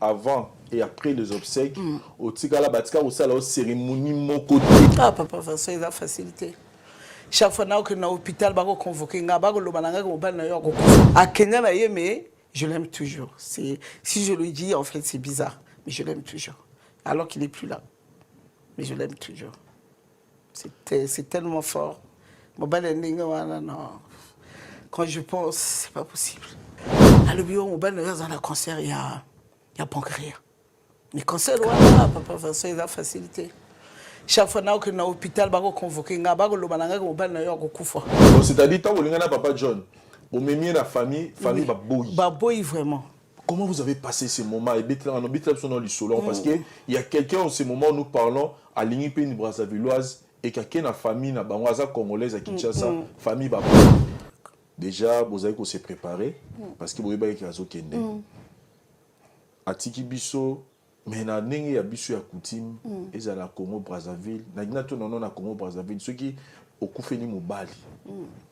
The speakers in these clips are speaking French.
avant et après les obsèques, au Tikala Batika, au Sala, cérémonie mon côté. Ah, papa, ça, il a facilité. Chaque fois que dans l'hôpital, je vais convoquer, je vais Kenya, mais je l'aime toujours. Si je le dis, en fait, c'est bizarre, mais je l'aime toujours. Alors qu'il n'est plus là. Mais je l'aime toujours. C'est tellement fort. Non. Quand je pense, c'est pas possible. À l'hôpital, dans le cancer, il y a pancréas. Mais cancer, voilà, papa Vincent, il a facilité. Chaque fois que dans l'hôpital, je vais convoquer, je vais c'est-à-dire, quand vous avez papa John, au même la famille Baboui. Baboui, vraiment. Comment vous avez passé ces moments? Parce qu'il y a quelqu'un en ce moment nous parlons à l'Union Brazzavilloise et quelqu'un dans la famille congolaise à Kinshasa, famille Baboui. Déjà, vous avez se préparer parce que vous avez dit que à Tiki Bisso, mais na ndenge ya biso ya coutume ezala Congo Brazzaville na ginato non na Congo Brazzaville ceux qui okufeni mobali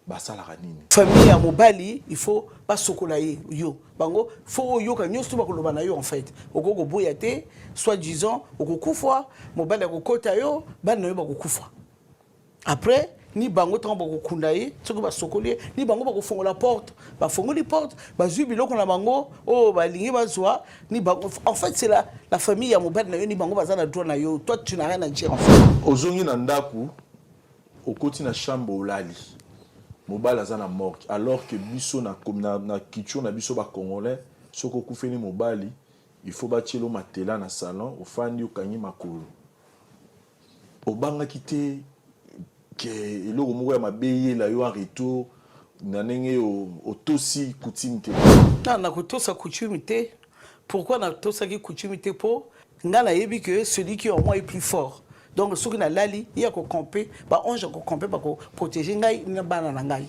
basalaka nini famille ya mobali il faut pas sokola yo bango faut yo ka nyoso ba koloba na yo en fait okoko boya te soit disant okokufa mobali akokota yo bana yo bakokufa après ni bango tant ba kokunda ye soki ba sokoli ni bango ba kofongola porte ba fongoli porte ba zui biloko na bango oh ba lingi ba zwa ni bango en fait c'est la famille ya mobali na yo ni bango baza na droit na yo toi tu n'as rien à dire en fait ozongi na ndaku okoti na chambre olali mobali aza na mort alors que biso na culture na biso ba congolais soko kufeni mobali il faut batielo matela na salon ofandi okangi makolo obanga kite que eloko moko ya mabe la yo en retour na ndenge otosi coutume te na kotosa coutume te pourquoi na tosa ki coutume te po nga na yebi que celui qui au moins est plus fort donc ceux qui na lali il y a ko camper ba onge ko camper ba ko protéger ngai na bana na ngai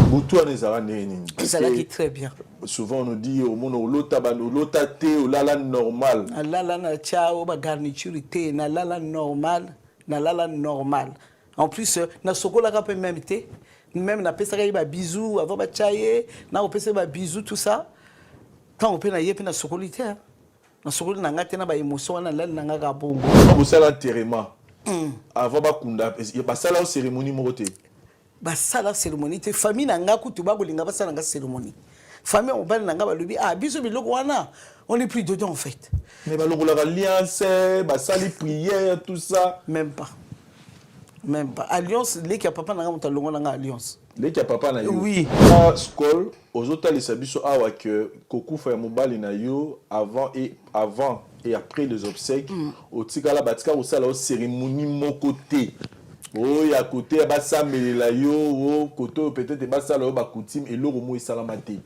butu anezara nini ça là qui très bien souvent on nous dit au monde lota te olala normal lala na chao ba garniture te na lala normal en plus na sokola ka pe même té même na pesa ka ba bisous avant ba chaye na opesa ba bisous tout ça tant on peut na yepe na sokolité na sokoli na ngate na ba émotion na lal na ngaka bongo ba sala enterrement avant ba kunda ba sala cérémonie moté ba sala cérémonie te famille na ngaka kutu ba kolinga ba sala nga cérémonie famille on bal na ngaba lobi ah biso biloko wana on est plus dedans en fait mais ba longola alliance ba sali prière tout ça même pas alliance les qui a papa na ngata longola nga alliance les qui a papa na yo oui skol aux autres les sabiso awa que kokufa ya mobali na yo avant et après les obsèques au tikala batika au sala cérémonie mon côté oh ya côté ba samelela yo oh koto peut-être ba sala ba coutume et loro mo isala maté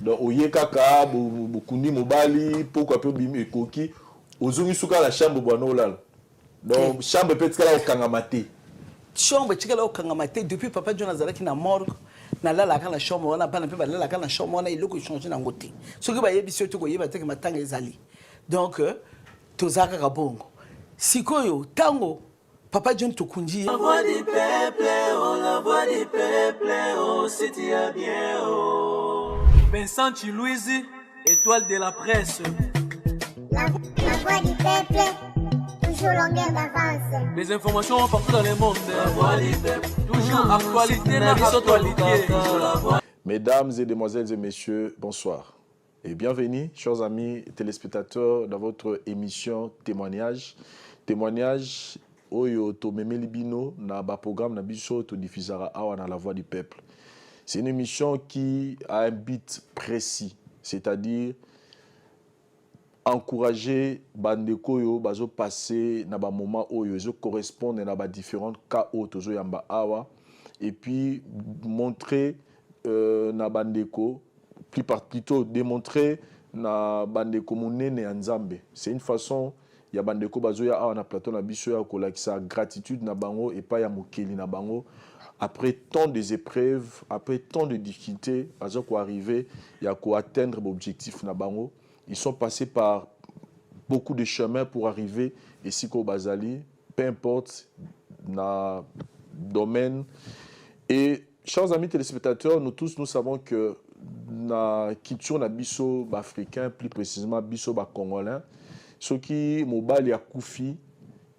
donc oye kaka bokundi mobali pourquoi peu bimi ekoki ozungi suka la chambre bwana olala donc chambre peut-être kala okanga maté chambre tikala okanga maté depuis papa John Azalaki na morgue na lala kana chambre wana bana pe ba lala kana chambre wana iloko changer na ngote soki ba yebi surtout ko yeba te ke matanga ezali donc tozaka ka bongo sikoyo tango papa John Tokunji la voix du peuple oh c'était bien oh Vincent Chilouise étoile de la presse la voix du peuple toujours longueur d'avance. Les informations partout dans le monde. La voix du peuple. Toujours actualité, Mesdames et demoiselles et messieurs, bonsoir. Et bienvenue, chers amis téléspectateurs, dans votre émission Témoignage. Témoignage, Oyo Tomeme Libino, na ba programme na biso to diffusera awa na la voix du peuple. C'est une émission qui a un but précis, c'est-à-dire encourager bandeko yo bazo passer na ba moment oyo zo correspondre na ba différents cas auto yamba awa et puis montrer na bandeko plutôt démontrer na bandeko monene ya nzambe. C'est une façon ya bandeko bazo ya awa na plateau na biso ya kolakisa gratitude na bango et pas ya mokeli na bango après tant des épreuves, après tant de difficultés bazo ko arriver ya ko atteindre l'objectif na bango. Ils sont passés par beaucoup de chemins pour arriver ici au Bazali, peu importe dans le domaine. Et chers amis téléspectateurs, nous tous, nous savons que na culture na biso ba africain, plus précisément biso ba congolais, ceux qui mobali ya kufi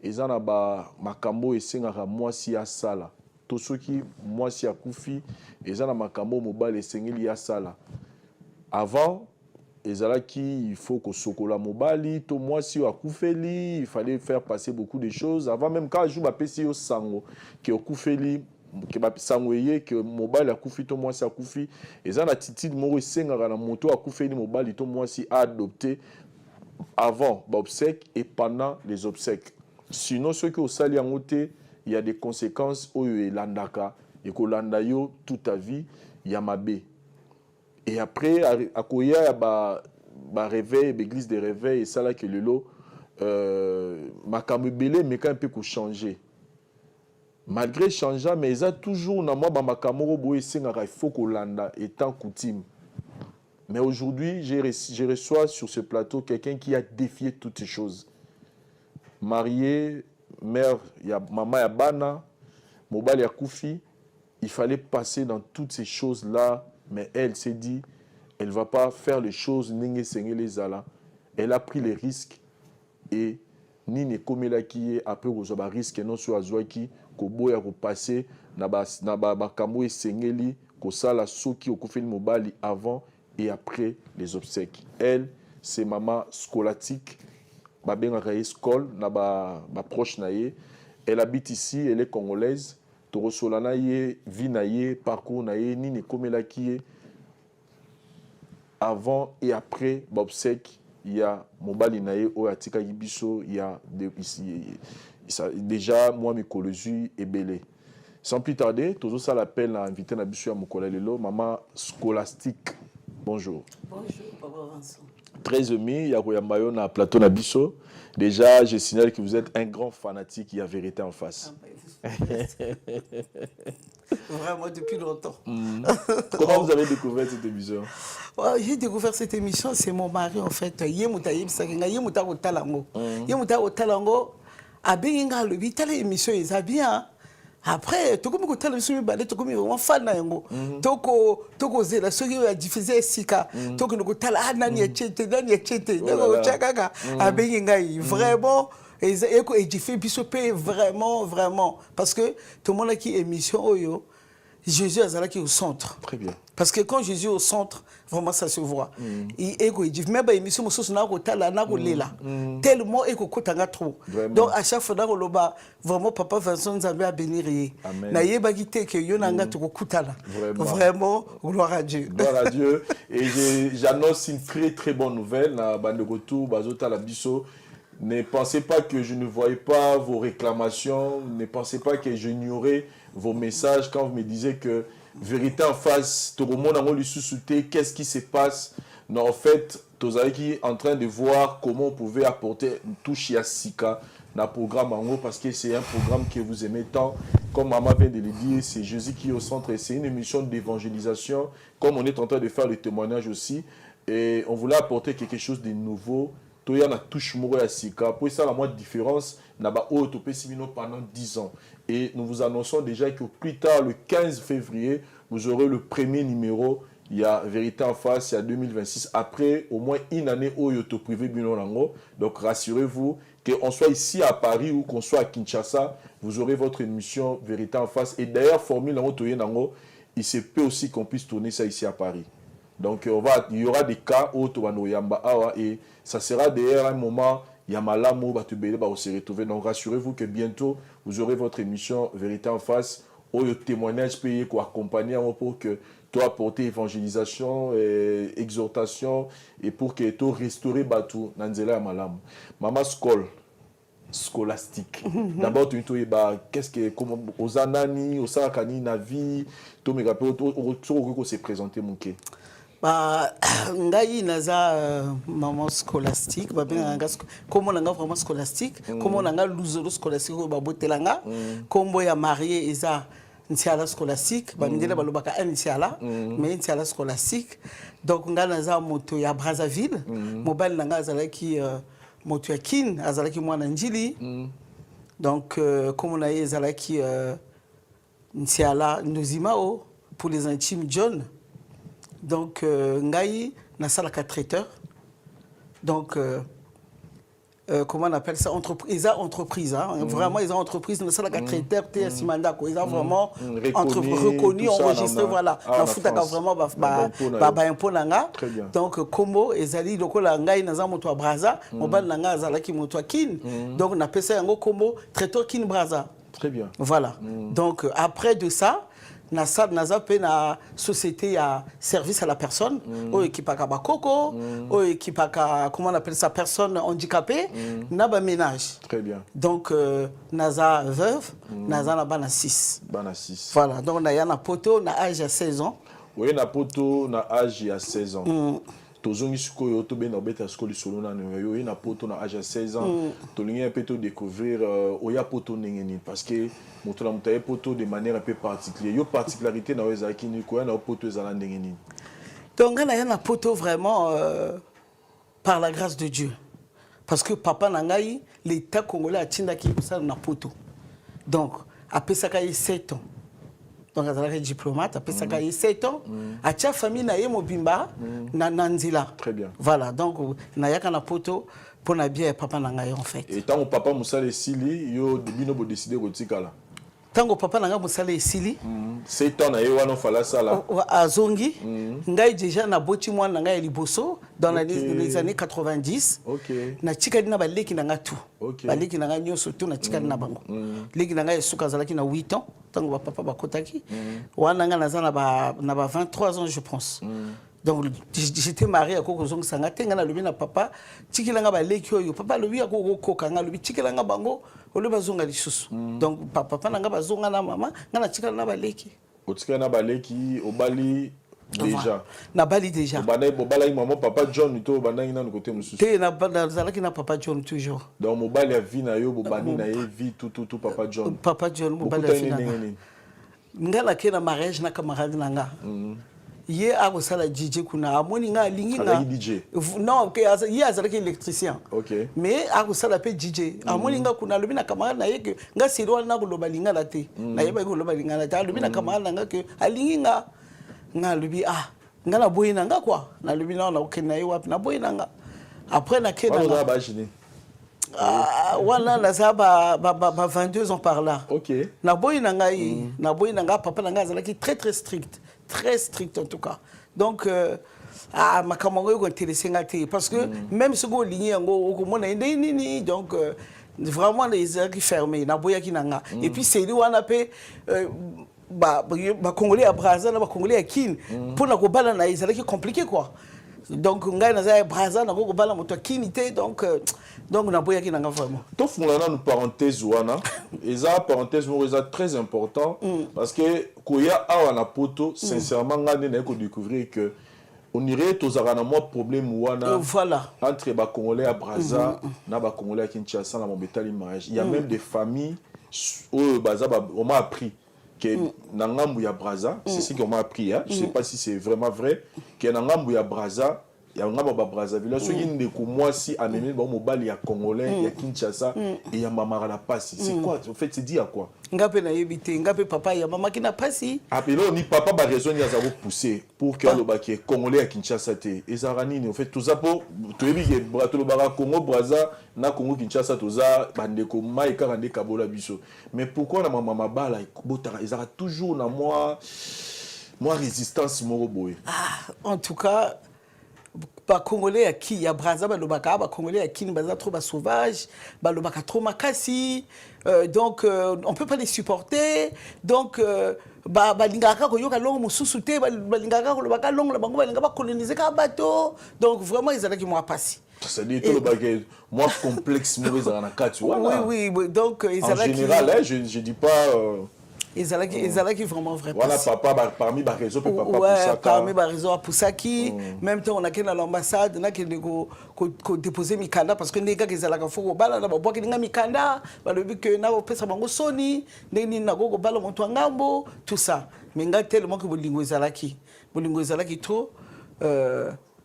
ezana ba makambo esengaka mwasi ya sala. To ceux qui mwasi ya kufi ezana makambo mobali esengeli ya sala. Avant il faut que sokola mobali to mwasi wa kufeli, il fallait faire passer beaucoup de choses avant même quand je m'appelle au sango que kufeli que ba sangoye que mobali akufi to mwasi akufi ezana attitude moko esengaka na moto akufeli mobali to mwasi a adopté avant l'obsèque et pendant les obsèques. Sinon ceux qui au sali en côté il y a des conséquences au landaka et ko landa yo toute ta vie yamabe. Et après, à Koya, il y a réveil, l'église de réveil, et ça là que le lot, ma camébélé, mais quand un peu changer. Malgré changer, mais il y a toujours, ma camoro, il faut qu'on l'anda, étant coutume. Mais aujourd'hui, je reçois sur ce plateau quelqu'un qui a défié toutes ces choses. Marié, mère, il y a maman, il y a bana, mobile, il y a koufi. Il fallait passer dans toutes ces choses-là. Mais elle s'est dit, elle ne va pas faire les choses, elle a pris les risques et ni ne comme la qui est après aux risques non sur azwaki kobo ya passer na ba kamo et sengeli ko sala soki okufeli mobali avant et après les obsèques. Elle c'est maman scolatique ba benga école na ba proche naie. Elle habite ici, elle est congolaise. Torosolana ye, vie na ye, parcours na ye, ni ne comme la qui est avant et après l'obsèque, il y a mobali na ye, oyatika yibiso, il y a déjà moi mycologie et belé. Sans plus tarder, tout ça l'appelle à inviter na biso ya mokola lelo, maman scolastique. Bonjour. Bonjour, Papa Vincent. Très aimé, Yakoyambayo na plateau na biso. Déjà, je signale que vous êtes un grand fanatique, il y a vérité en face. Vraiment depuis longtemps. Comment vous avez découvert cette émission? J'ai découvert cette émission, c'est mon mari en fait. Yemuta Yebsakinga, Yemuta Otalango. Yemuta Otalango, Abenga le vitale émission, ils a bien. Après, tout comme tu as le soumis balai, tout comme vraiment fan na yango. Toko zela, ceux qui ont diffusé Sika, toko no kotala nani chete, donc chakaka, Abenga vraiment. Et j'ai fait bisoper vraiment parce que tout le monde a qui émission oyo Jésus est au centre. Très bien. Parce que quand Jésus est au centre, vraiment ça se voit. Et il même pas émission mo soso na ko tala na ko lela. Tellement eko kotanga trop. Donc à chaque fois na ko loba vraiment Papa Vincent Nzambe a bénir yé. Na yeba kité que yo na nga to ko kutala. Vraiment gloire à Dieu. Gloire à Dieu et j'annonce une très bonne nouvelle na bande retour bazota la biso. Ne pensez pas que je ne voyais pas vos réclamations, ne pensez pas que j'ignorais vos messages quand vous me disiez que vérité en face, tout le monde a lui sous-souté, qu'est-ce qui se passe? Non, en fait, tous qui en train de voir comment on pouvait apporter une touche à Sika dans le programme en haut parce que c'est un programme que vous aimez tant. Comme maman vient de le dire, c'est Jésus qui est au centre et c'est une émission d'évangélisation, comme on est en train de faire le témoignage aussi. Et on voulait apporter quelque chose de nouveau. Il y a une touche à Sika. Pour ça, la moindre différence, pendant 10 ans. Et nous vous annonçons déjà que plus tard, le 15 février, vous aurez le premier numéro. Il y a Vérité en face, il y a 2026. Après, au moins une année, au Yoto privé Binolango. Donc, rassurez-vous, qu'on soit ici à Paris ou qu'on soit à Kinshasa, vous aurez votre émission Vérité en face. Et d'ailleurs, Formule Nango, il se peut aussi qu'on puisse tourner ça ici à Paris. Donc, il y aura des cas où et ça sera d'ailleurs un moment, il y a Malamo, va se retrouver. Donc, rassurez-vous que bientôt, vous aurez votre émission Vérité en face, où le témoignage peut accompagner pour que tu apporter évangélisation, exhortation, et pour que tu restaures Batou, Nanzela et Malam. Maman scolastique. D'abord, tu qu'est-ce que, comme aux anani, aux sarakani, navi, tu me rappelles, tu s'est présenté, mon quai. Ngai naza maman scolastique ba benga comment nanga vraiment scolastique comment nanga luzolo scolastique ba botelanga kombo ya marié eza ntiala scolastique ba mindela ba lobaka ntiala mais ntiala scolastique donc nga naza moto ya Brazzaville mobile nanga azalaki moto ya kin azalaki mwana njili donc comme on a ezalaki ntiala ndozimao pour les intimes John. Donc ngai nasalaka traiteur. Donc comment on appelle ça, entreprise, hein? Vraiment ils ont entreprise dans la traiteur te simandako, ils ont vraiment reconnu, enregistré, voilà, dans futaka vraiment ba impôt nanga. Donc combo ezali lokola ngai naza moto braza, mobali nanga azalaki moto kin. Donc on appelle ça yango combo traiteur kin braza. Très bien. Voilà. Donc après de ça naza pe na société à service à la personne au équipaka bakoko au équipaka comment on appelle ça personne handicapée na ba ménage. Très bien. Donc naza veuve naza na bana 6. Bana 6. Voilà, donc na yana poto na âge à 16 ans. Oui, na poto na âge à 16 ans. Tozongi sikoyo to bena beta skoli solo na yo na poto na âge à 16 ans. Tolingi un peu to découvrir oya poto nengeni parce que moto la mutaye poto de manière un peu particulière. Yo particularité na weza kini ko na poto ezala nengeni. Donc na yana poto vraiment par la grâce de Dieu. Parce que papa nangai l'état congolais a tindaki ça na poto. Donc après ça il 7 ans. Donc azalaki diplomate après ça il 7 ans a tia famille na ye mobimba na nanzila. Très bien. Voilà, donc na yaka na poto pour na bien papa nangai en fait. Et tant papa musale sili yo bino bo décider kotikala. Tango papa nanga musala esili 7 ans na yo wana fala sala azongi ngai déjà na boti mwana nanga ya liboso dans les années 90. OK. Na tikali na baleki nanga tout. OK. Baleki nanga nyoso tout na tikali na bango. Leki nanga esuka zalaki na 8 ans tango papa bakotaki. Wana nanga naza na ba 23 ans je pense. Donc j'étais marié à Koko Zong Sanga tenga na lobi na papa tikilanga baleki oyo papa lobi akoko kokanga lobi tikilanga bango ole bazonga lisusu. Donc papa nanga bazonga na mama ngana tikala na baleki. Otika na baleki obali déjà. Na bali déjà. Obala maman papa John to bandangi na côté mususu. Te na zalaki na papa John toujours. Donc mobali ya vie na yo bobani na ye vie tout papa John. Papa John mobali ya vie na. Ngala ke na mariage na camarade nanga. Ye a sala DJ kuna amoni nga lingi nga DJ. Non que ye azalaki électricien. OK. Mais a sala pe DJ amoni nga kuna lobi na camarade na ye que nga sirwa na koloba linga la te na ye ba koloba linga la te lobi na camarade nga que alingi nga lobi nga na boyi na nga quoi na lobi na okena ye wapi na boyi na nga après na kena na ba jini voilà la ça ba 22 ans par là. OK. Na boyi na nga papa na nga azalaki très strict. Très strict en tout cas. Donc, ma camarade est intéressée parce que même si on ligne donc vraiment les yeux fermés, et puis c'est lui on appelle Congolais à Brazza, Congolais à Kin pour na kobala na c'est compliqué quoi. Donc ngai na Brazza na kobala moto Kinité donc na boya ki nanga vraiment. To fungana une parenthèse wana, eza parenthèse mo eza très important parce que koya awa na poto sincèrement ngane na ko découvrir que on irait tozara na moi problème wana voilà entre ba Congolais à Brazza na ba Congolais à Kinshasa na mobetali mariage. Il y a même des familles où on m'a appris que Nangambu ya Brazza, c'est ce qu'on m'a appris, hein? Je ne sais pas si c'est vraiment vrai, que Nangambu ya Brazza, il y a Nangambu ya Brazzaville, ce qui est que moi si à même mobile il y a Congolais, il y a Kinshasa et il y a Mamara la Passi. C'est quoi? En fait, c'est dit à quoi? Ngape na yebite, ngape papa ya mama ki na Passi. Ah puis là ni papa ba raison ni azabo pousser pour que le baké Congolais à Kinshasa te. Ezarani en fait tout ça pour to yebi ke brato le bara Congo Brazza na Congo Kinshasa toza bandeko mai karande kabola biso. Mais pourquoi na mama bala botara ezara toujours na moi résistance moro boy. En tout cas ba Congolais à qui ya Brazza ba lobaka ba Congolais à qui ni baza trop ba sauvage ba lobaka trop makasi donc on peut pas les supporter donc ba lingaka ko yoka longo mususu te ba lingaka ko lobaka longo la bango ba lingaka ba coloniser ka bateau donc vraiment ils allaient moi passer ça dit tout le bagage moi complexe moi ils na kati voilà oui donc ils allaient en général hein, je dis pas ils allaient vraiment vrai voilà passer. Papa parmi ba réseau papa pour ça parmi ba réseau pour ça qui même temps on a qu'à l'ambassade na que ko déposer mikanda parce que nega qu'ils allaient faut bala na ba boki nga mikanda ba le but que na opesa bango soni neni na go bala monto ngambo tout ça mais nga tellement que bolingo ezalaki trop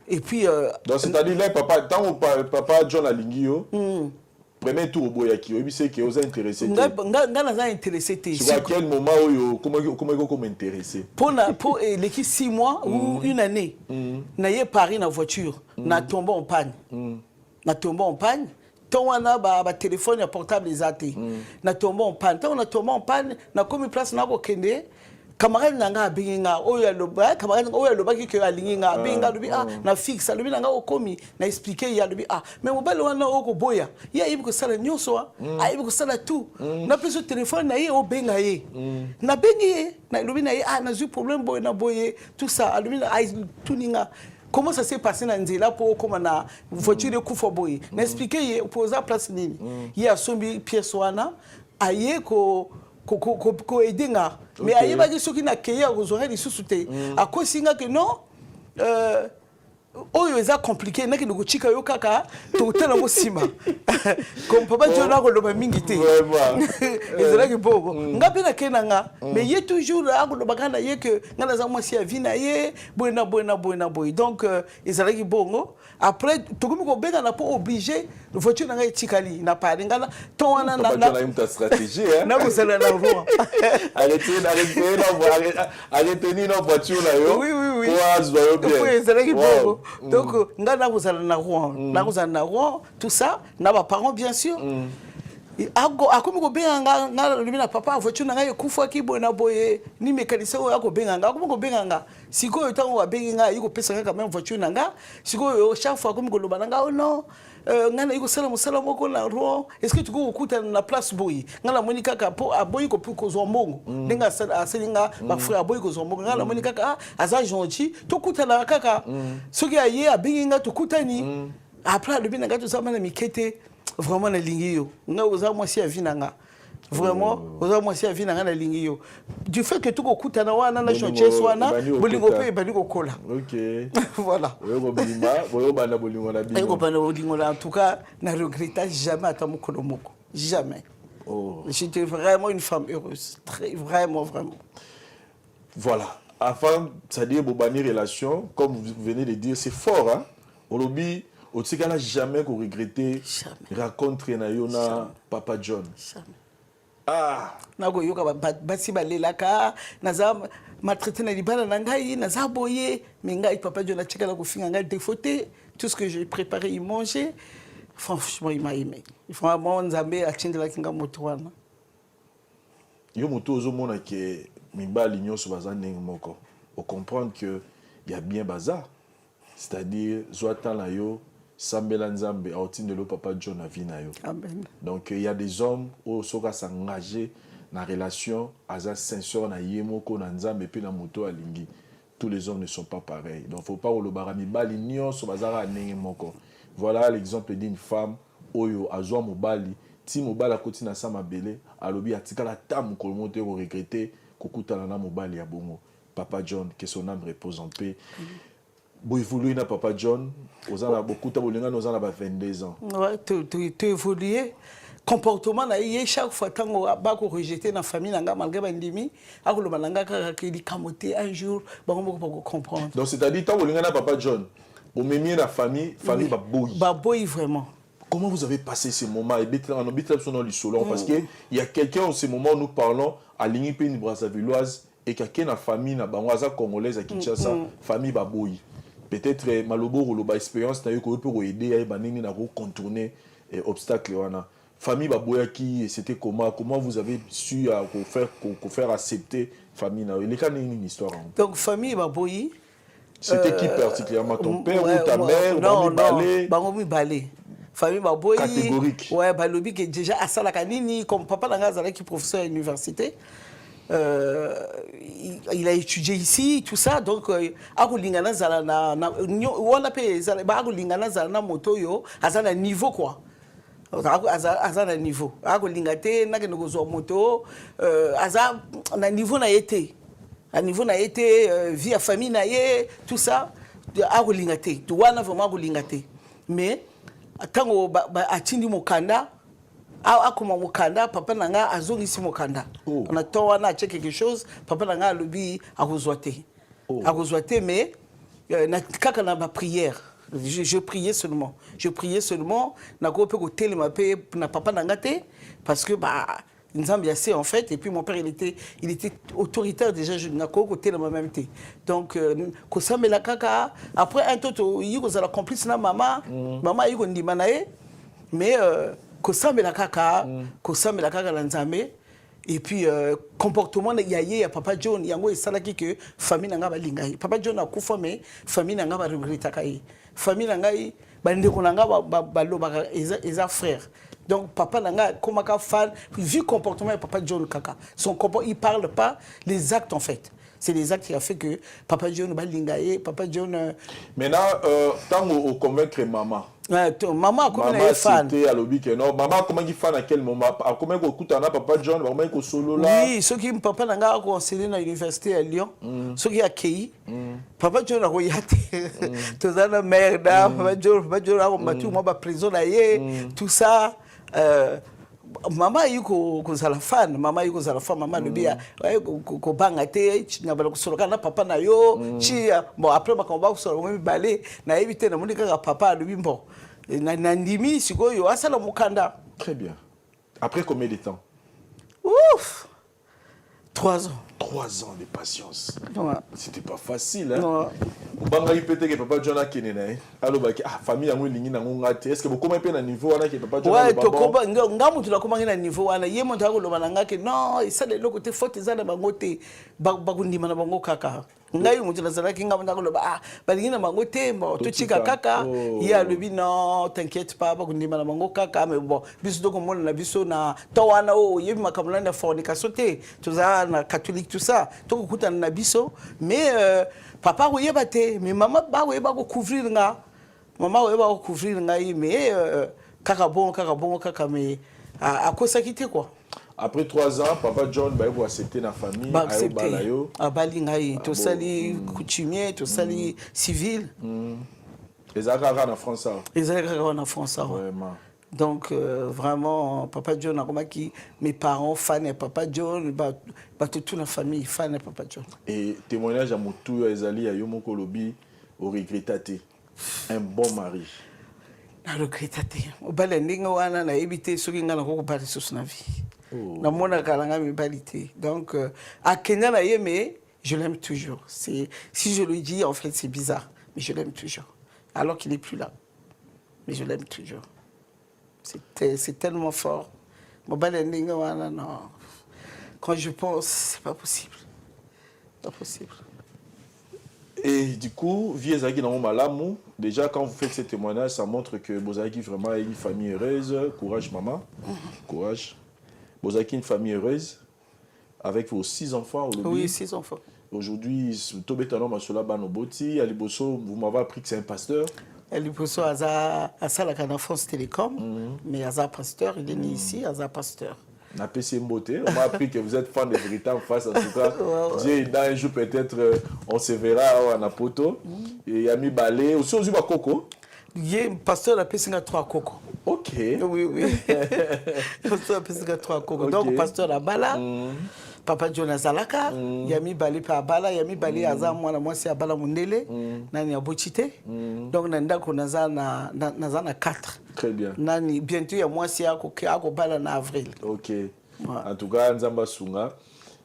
et puis donc c'est-à-dire là papa tant papa John Alingio premier tour boyaki obi c'est que vous intéressé nga naza intéressé te sur quel moment comment intéressé pour l'équipe 6 mois ou une année na yé Paris na voiture na tombé en panne tant wana ba téléphone ya portable ezate na tombé en panne tant on a tombé en panne na comme place na ko kende camarade nanga binga oyo aloba camarade oyo aloba ki alinga binga lubi na fixe lubi nanga okomi na expliquer ya lubi mais mobile wana oko boya ya ibi ko sala nyonso ibi ko sala tout na peso téléphone na ye o benga ye na bengi na lubi na ye na zu problème boy na boye tout ça lubi na tout ninga. Comment ça s'est passé dans Nzela pour comme na voiture de kufa boy na expliquer ye poser place nini il y a sombi pièce wana aye ko aider mais aye ba soki na keya kozora lisusu te akosinga que non oyo eza compliqué naki ndiko chika yo kaka to tela mo sima comme papa jona ko loba mingi te ezala ki bobo ngapi na kenanga mais ye toujours ako loba kana ye que ngana za mwasi ya vina ye boy donc ezala ki bongo après to komi ko benga na po obligé le voiture na ngai tikali na pare ngana to wana na une stratégie hein na ko sala na roi arrêtez ni no voiture na yo oui pour azoyo bien pour ezala ki bongo. Donc, ngana kozala na Rouen, tout ça, na ba parents bien sûr. Akomi ko benga nga lumina papa voiture na ngai kufa ki boy na boye ni mécanicien o ko benga nga akomi ko benga nga siko yotango wa benga nga yiko pesa nga même voiture na nga siko chaque fois akomi ko loba na nga oh non ngana yiko sala musala moko na Rouen est-ce que tu go okuta na place boy ngana moni kaka po aboyi ko pu ko zo mbongo ndinga aselinga ba frère aboyi ko zo mbongo ngana moni kaka aza gentil to kuta na kaka soki aye abenga nga to kutani après le binanga to sama na mikete vraiment na lingio nga oza mwasi ya vinanga vraiment oza mwasi ya vinanga na lingio du fait que tuko kutana wana na chances wana bolingo pe bali ko kola OK voilà boyo bana bolingo na bino boyo bana bolingo en tout cas na regrette jamais ata mokolo moko jamais j'étais vraiment une femme heureuse très vraiment voilà avant ça dire bobani relation comme vous venez de dire c'est fort hein olobi Otika n'a jamais qu'on regretté rencontrer na yona Papa John. Na go yoka basi balelaka naza maltraité na libala na ngai naza boye mais ngai Papa John a tika la ko finga ngai défaute tout ce que j'ai préparé il mangeait franchement il m'a aimé. Vraiment Nzambe a tindela kinga moto wana. Yo moto ozo mona ke mibali nyonso bazane moko. On comprend que il y a bien bazar. C'est-à-dire zoatan la yo Sambela Nzambe a otine le Papa John a vie na yo. Amen. Donc il y a des hommes où soka s'engager na relation aza sincère na yemoko na Nzambe puis na moto alingi. Tous les hommes ne sont pas pareils. Donc faut pas le barami bali nyonso bazara ndenge moko. Voilà l'exemple d'une femme oyo azwa mobali ti mobali akoti na sa mabele alobi atikala tam ko monter ko regretter kokutana na mobali ya bongo. Papa John que son âme repose en paix. Bon évoluer na Papa John, aux ans beaucoup de bolinga nos ans 22 ans. Ouais, tu évolué. Comportement na yé chaque fois tango ba ko rejeter na famille nanga malgré ba ndimi akolo balanga ka li kamoté un jour ba ko comprendre. Donc c'est-à-dire tant bolinga na Papa John, au même la famille ba boyi. Ba boyi vraiment. Comment vous avez passé ces moments et on habite sur le solon parce que il y a quelqu'un en ce moment où nous parlons à l'Union Brazzavilloise et quelqu'un na famille na bangoza congolaise à Kinshasa, famille ba boyi. Peut-être malobo roloba expérience na yo ko peut aider à banini na contourner obstacle wana famille baboya qui c'était comment vous avez su faire accepter famille na les can une histoire donc famille baboyi c'était qui particulièrement ton père ou ta mère non bango mi balé famille baboyi catégorique ouais balobi que déjà asala kanini comme papa na ngazala qui professeur à l'université. Il a étudié ici, tout ça, donc akulingana zala na wala pe zala ba akulingana zala na moto yo azana niveau quoi. Azana niveau. Akulingate na keno zo moto aza na niveau na été. À niveau na été via famille na ye tout ça akulingate. Tu wana vraiment akulingate. Mais tango atindi mokanda akoma mokanda papa nanga azongisi mokanda on a to wana check quelque chose papa nanga lobi akozwa te mais na kaka na ba prière Je priais seulement. Je priais seulement. Na ko pe ko telema pe na papa nangate parce que bah Nzambi assez en fait, et puis mon père il était autoritaire déjà, je n'ai pas côté la même té. Donc kosame la kaka après un toto yiko za la complice na maman yiko ndima na ye mais kosame la kaka la Nzambe et puis comportement ya papa John yango esalaki que famille nanga balinga ye papa John akufa mais famille nanga ba regretaka ye famille nanga bandeko nanga balobaka eza frère. Donc papa nanga comme un fan vu le comportement de papa John Kaka son comportement il parle pas les actes en fait c'est les actes qui a fait que papa John balingaye papa John maintenant tant au convaincre maman maman comme elle est fan c'était à l'objet que non maman comment il fan à quel moment comment il écoute papa John comment il solo là oui ceux qui papa nanga ko enseigner à l'université à Lyon ceux qui accueilli papa John a royate tous la merde papa John a battu moi ba prison là tout ça maman yuko kozala fan maman lobia ko banga te na bala kusoloka na papa na yo chi bon après makambo kusoloka mi balé na éviter na monika ka papa lobi bon na ndimi sikoyo asala mukanda. Très bien. Après combien de temps? Ouf 3 ans. 3 ans de patience. Ouais. C'était pas facile, hein? Ouais. Banga peut-être que papa John a kenena. Alors bah famille yango lingi nango ngate. Est-ce que vous comment na niveau wana que papa John a ouais to komba ngamu tu la komba na niveau wana ye monta ko loba nanga ke non ça de l'autre côté faute za na bango te bakundima na bango kaka. Ngai mutu na zala kinga monta ko loba balingi na bango te mo to chika kaka ya lobi non t'inquiète pas bakundima na bango kaka mais bon biso to komona na biso na to wana o yebi makamula na fornication te to za na catholique tout ça to ko kutana na biso mais papa ko yeba te mais maman ba ko couvrir nga maman ba ko couvrir nga mais kaka mais à quoi ça quitter quoi. Après 3 ans papa John ba ko accepter na famille ayo balayo balinga to sali coutumier to sali civil les agara en France vraiment. Donc vraiment papa John a remarqué mes parents fans de papa John toute la famille fan de papa John. Et témoignage à Motu Ezali à Yomoko Lobi au regretté un bon mari. Na regretté. Au balendinga wana na éviter ce qui ngana ko parler sur na vie. Na mona kalanga mi balité. Donc à Kenya na yeme je l'aime toujours. C'est si je le dis en fait c'est bizarre mais je l'aime toujours. Alors qu'il est plus là. Mais je l'aime toujours. C'est tellement fort. Non. Quand je pense, c'est pas possible. Pas possible. Et du coup, Viezaki dans Malamu, déjà quand vous faites ces témoignages, ça montre que Bozaki vraiment est une famille heureuse. Courage maman. Courage. Bozaki une famille heureuse. Avec vos 6 enfants. Oui, 6 enfants. Aujourd'hui, Tobetano Masola Banoboti, Aliboso, vous m'avez appris que c'est un pasteur. Elle est à Salakana France Télécom, mais Aza pasteur, il est né ici, Aza pasteur. On a PC Mboté, on m'a appris que vous êtes fan de véritables face à tout cas. Dieu, dans un jour peut-être, on se verra à Napoto. Et Yami Balé, aussi aux Coco. Il y a un pasteur à Pessinga 3 Coco. Ok. Oui. Pasteur à Pessinga 3 Coco. Donc, pasteur à Bala. Papa John Zalaka, Yami Bali pa Bala, Yami Bali aza mwana mwasi ya Bala Mundele, nani ya Bochite. Donc nanda ko naza na 4. Très bien. Nani bientôt ya mwasi yako Bala na avril. OK. Ouais. En tout cas Nzamba Sunga.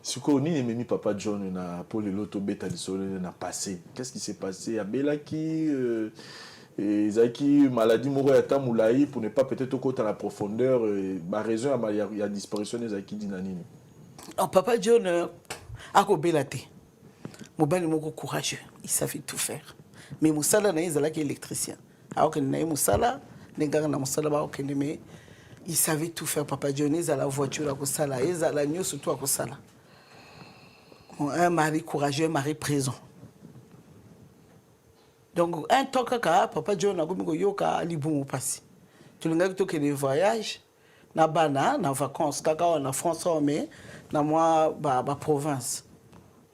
Siko ni memi Papa John na pour le loto beta disolo na passé. Qu'est-ce qui s'est passé à Belaki et Zaki maladie moro ya tamulaï pour ne pas peut-être au côté à la profondeur ma raison il y a disparition des Zaki dinanini. Papa John a belate. Mobali moko courageux, il savait tout faire. Mais Moussala na ezala ki électricien. Alors que na Moussala, nenga na Moussala ba okende mais il savait tout faire. Papa John ezala voiture ko sala, ezala nyo surtout ko sala. Un mari courageux, un mari présent. Donc un temps kaka Papa John a komiko yoka libumu pasi. Tu l'as que les voyages na bana na vacances kaka na France mais na moi ba province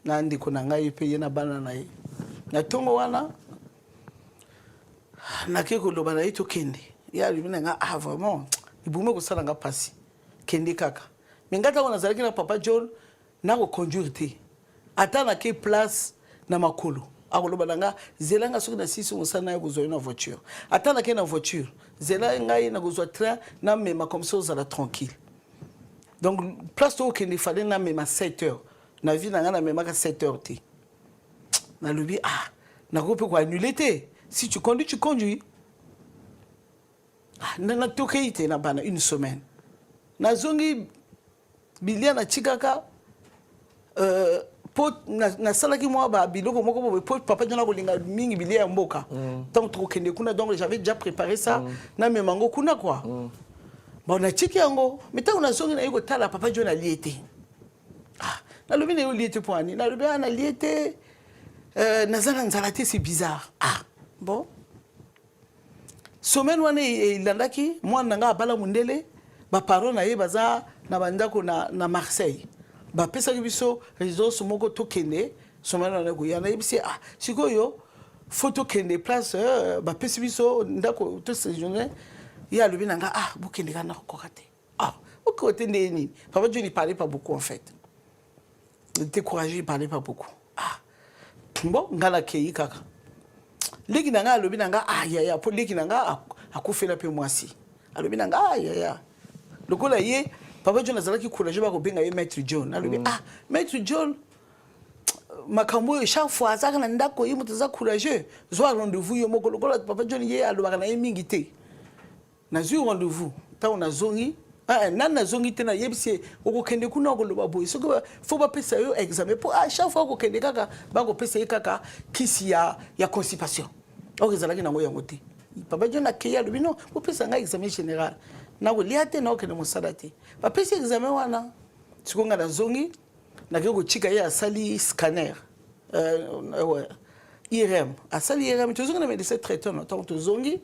na ndiko na ngai paye na bana na ye na tongo wana na keko loba na ito kende ya lumina nga vraiment ibume ko sala nga pasi kende kaka mingata wana zalaki na Papa John na ko conduire te ata na ke place na makolo akoloba nanga zelanga soki na sisi mosana ya kozwa na voiture ata na ke na voiture zela ngai na kozwa train na mema comme ça ozala tranquille donc place to okende fallait na mema 7 heures na vie na nga na mema ka 7 heures te na lobi na ko pe ko annuler te si tu conduis na tokei te na bana une semaine na zongi bilia na chikaka pot na salaki moi ba biloko moko bo pot papa jona kolinga mingi bilia ya mboka tant to kende kuna donc j'avais déjà préparé ça na memango kuna quoi bon na chiki yango meta una zongi na yiko tala papa jona liete na lobi na yo liete poani na lobi na liete nazana nzalate c'est bizarre bon semaine wana ilandaki mwana nga abala mundele ba parents na ye baza na bandako na Marseille ba pesa biso résidence moko tokende semaine wana ko yana ibisi sikoyo photo kende place ba pesa biso ndako to séjourner ya lobi nanga bokende kana ko kate okote ndeni papa Dieu ne parlait pas beaucoup en fait il était courageux, il parlait pas beaucoup bon ngala kei kaka leki nanga alobi nanga ya po leki nanga akufela pe mwasi alobi nanga ya lokola ye papa John azalaki courageux ba ko benga ye maître John alobi maître John makambo chaque fois azaka na ndako ye mutaza courageux zo rendez-vous yo moko lokola papa John ye alobaka na ye mingi te na zu rendez-vous ta on azongi nana zongi te na yebisi okokende kuna koloba boy soko faut ba pesa yo examen pour chaque fois okokende kaka ba ko pesa ye kaka kisi ya constipation okezalaki nango yango te papa John akeya lobi non po pesa nga examen général na ko liate na okende mosala te ba pesa examen wana sikonga na zongi na ko chika ye asali scanner IRM asali IRM tozonga na médecin traiteur no to zongi